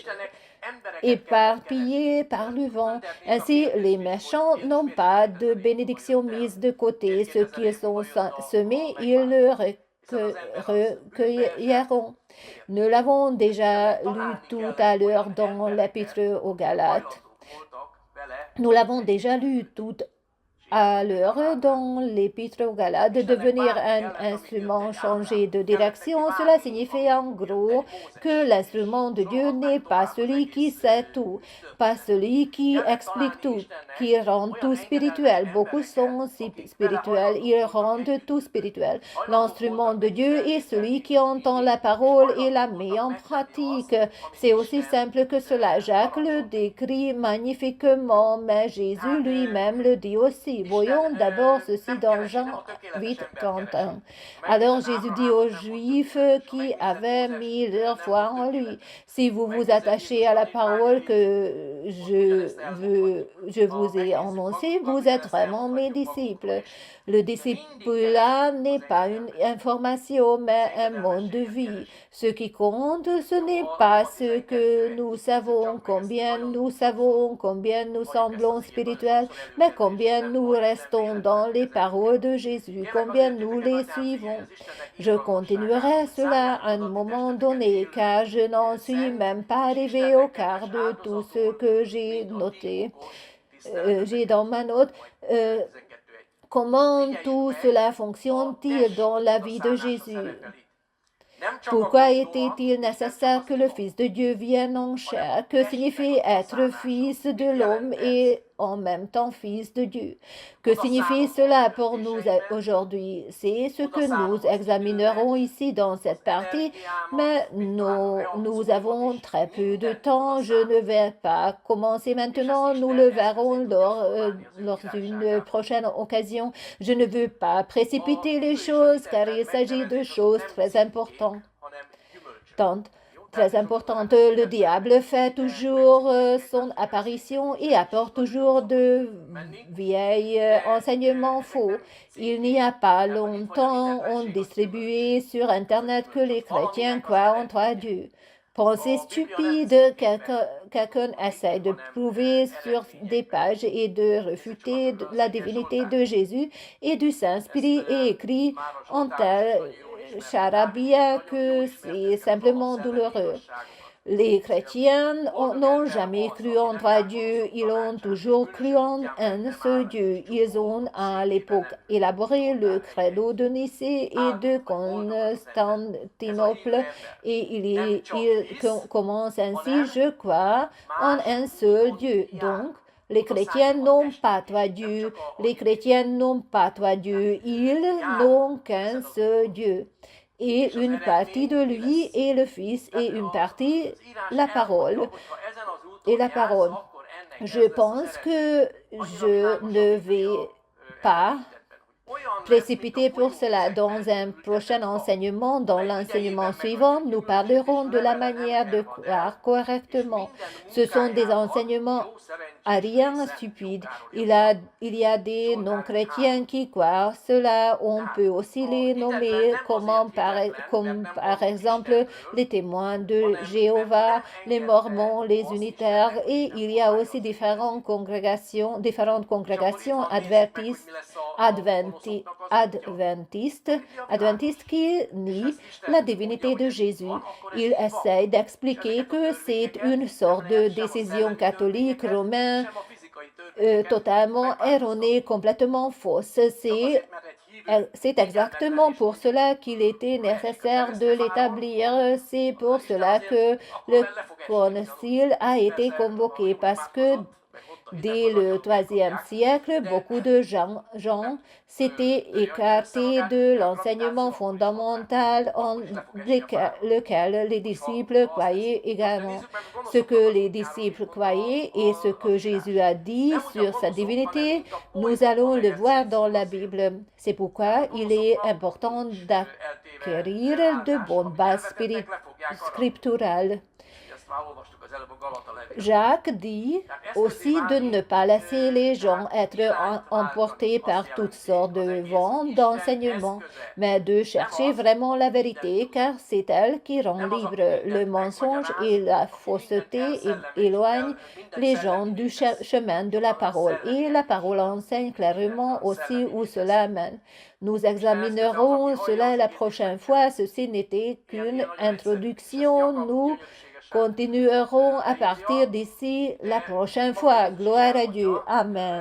[SPEAKER 1] éparpillés par le vent. Ainsi, les méchants n'ont pas de bénédiction mise de côté. Ce qu'ils ont semé, ils le recueilleront. Nous l'avons déjà lu tout à l'heure dans l'Épître aux Galates. Nous l'avons déjà lu tout à l'heure dans l'Épître aux Galates de devenir un instrument changé de direction. Cela signifie en gros que l'instrument de Dieu n'est pas celui qui sait tout, pas celui qui explique tout, qui rend tout spirituel. Beaucoup sont si spirituels, ils rendent tout spirituel. L'instrument de Dieu est celui qui entend la parole et la met en pratique. C'est aussi simple que cela. Jacques le décrit magnifiquement, mais Jésus lui-même le dit aussi. Voyons d'abord ceci dans Jean 8, 31. Alors Jésus dit aux Juifs qui avaient mis leur foi en lui, si vous vous attachez à la parole que je vous ai annoncée, vous êtes vraiment mes disciples. Le discipulat n'est pas une information, mais un mode de vie. Ce qui compte, ce n'est pas ce que nous savons, combien nous semblons spirituels, mais combien nous restons dans les paroles de Jésus, combien nous les suivons. Je continuerai cela à un moment donné, car je n'en suis même pas arrivé au quart de tout ce que j'ai noté. J'ai dans ma note comment tout cela fonctionne-t-il dans la vie de Jésus? Pourquoi était-il nécessaire que le Fils de Dieu vienne en chair? Que signifie être fils de l'homme et en même temps fils de Dieu? Que signifie cela pour nous aujourd'hui? C'est ce que nous examinerons ici dans cette partie, mais nous avons très peu de temps. Je ne vais pas commencer maintenant. Nous le verrons lors d'une prochaine occasion. Je ne veux pas précipiter les choses car il s'agit de choses très importantes. Très importante. Le diable fait toujours son apparition et apporte toujours de vieils enseignements faux. Il n'y a pas longtemps, on distribuait sur Internet que les chrétiens croient en trois dieux. Pensée stupide, quelqu'un essaie de prouver sur des pages et de refuter la divinité de Jésus et du Saint-Esprit et écrit en tel charabia que c'est simplement douloureux. Les chrétiens n'ont jamais cru en trois dieux, ils ont toujours cru en un seul Dieu. Ils ont à l'époque élaboré le credo de Nicée et de Constantinople et ils commencent ainsi, je crois en un seul Dieu. Donc, les chrétiens n'ont pas trois dieux, les chrétiens n'ont pas trois dieux, ils n'ont qu'un seul Dieu. Et une partie de lui est le Fils et une partie la parole. Et la parole. Je pense que je ne vais pas précipiter pour cela. Dans un prochain enseignement, dans l'enseignement suivant, nous parlerons de la manière de croire correctement. Ce sont des enseignements ariens stupides. Il y a des non-chrétiens qui croient cela. On peut aussi les nommer comme par exemple les témoins de Jéhovah, les mormons, les unitaires, et il y a aussi différentes conrégations adventistes qui nient la divinité de Jésus. Ils essayent d'expliquer que c'est une sorte de décision catholique romaine totalement erronée, complètement fausse. C'est exactement pour cela qu'il était nécessaire de l'établir. C'est pour cela que le concile a été convoqué, parce que dès le IIIe siècle, beaucoup de gens s'étaient écartés de l'enseignement fondamental en lequel les disciples croyaient également. Ce que les disciples croyaient et ce que Jésus a dit sur sa divinité, nous allons le voir dans la Bible. C'est pourquoi il est important d'acquérir de bonnes bases scripturales. Jacques dit aussi de ne pas laisser les gens être emportés par toutes sortes de vents d'enseignement, mais de chercher vraiment la vérité, car c'est elle qui rend libre. Le mensonge et la fausseté éloignent les gens du chemin de la parole, et la parole enseigne clairement aussi où cela mène. Nous examinerons cela la prochaine fois. Ceci n'était qu'une introduction. Nous continuerons à partir d'ici la prochaine fois. Gloire à Dieu. Amen.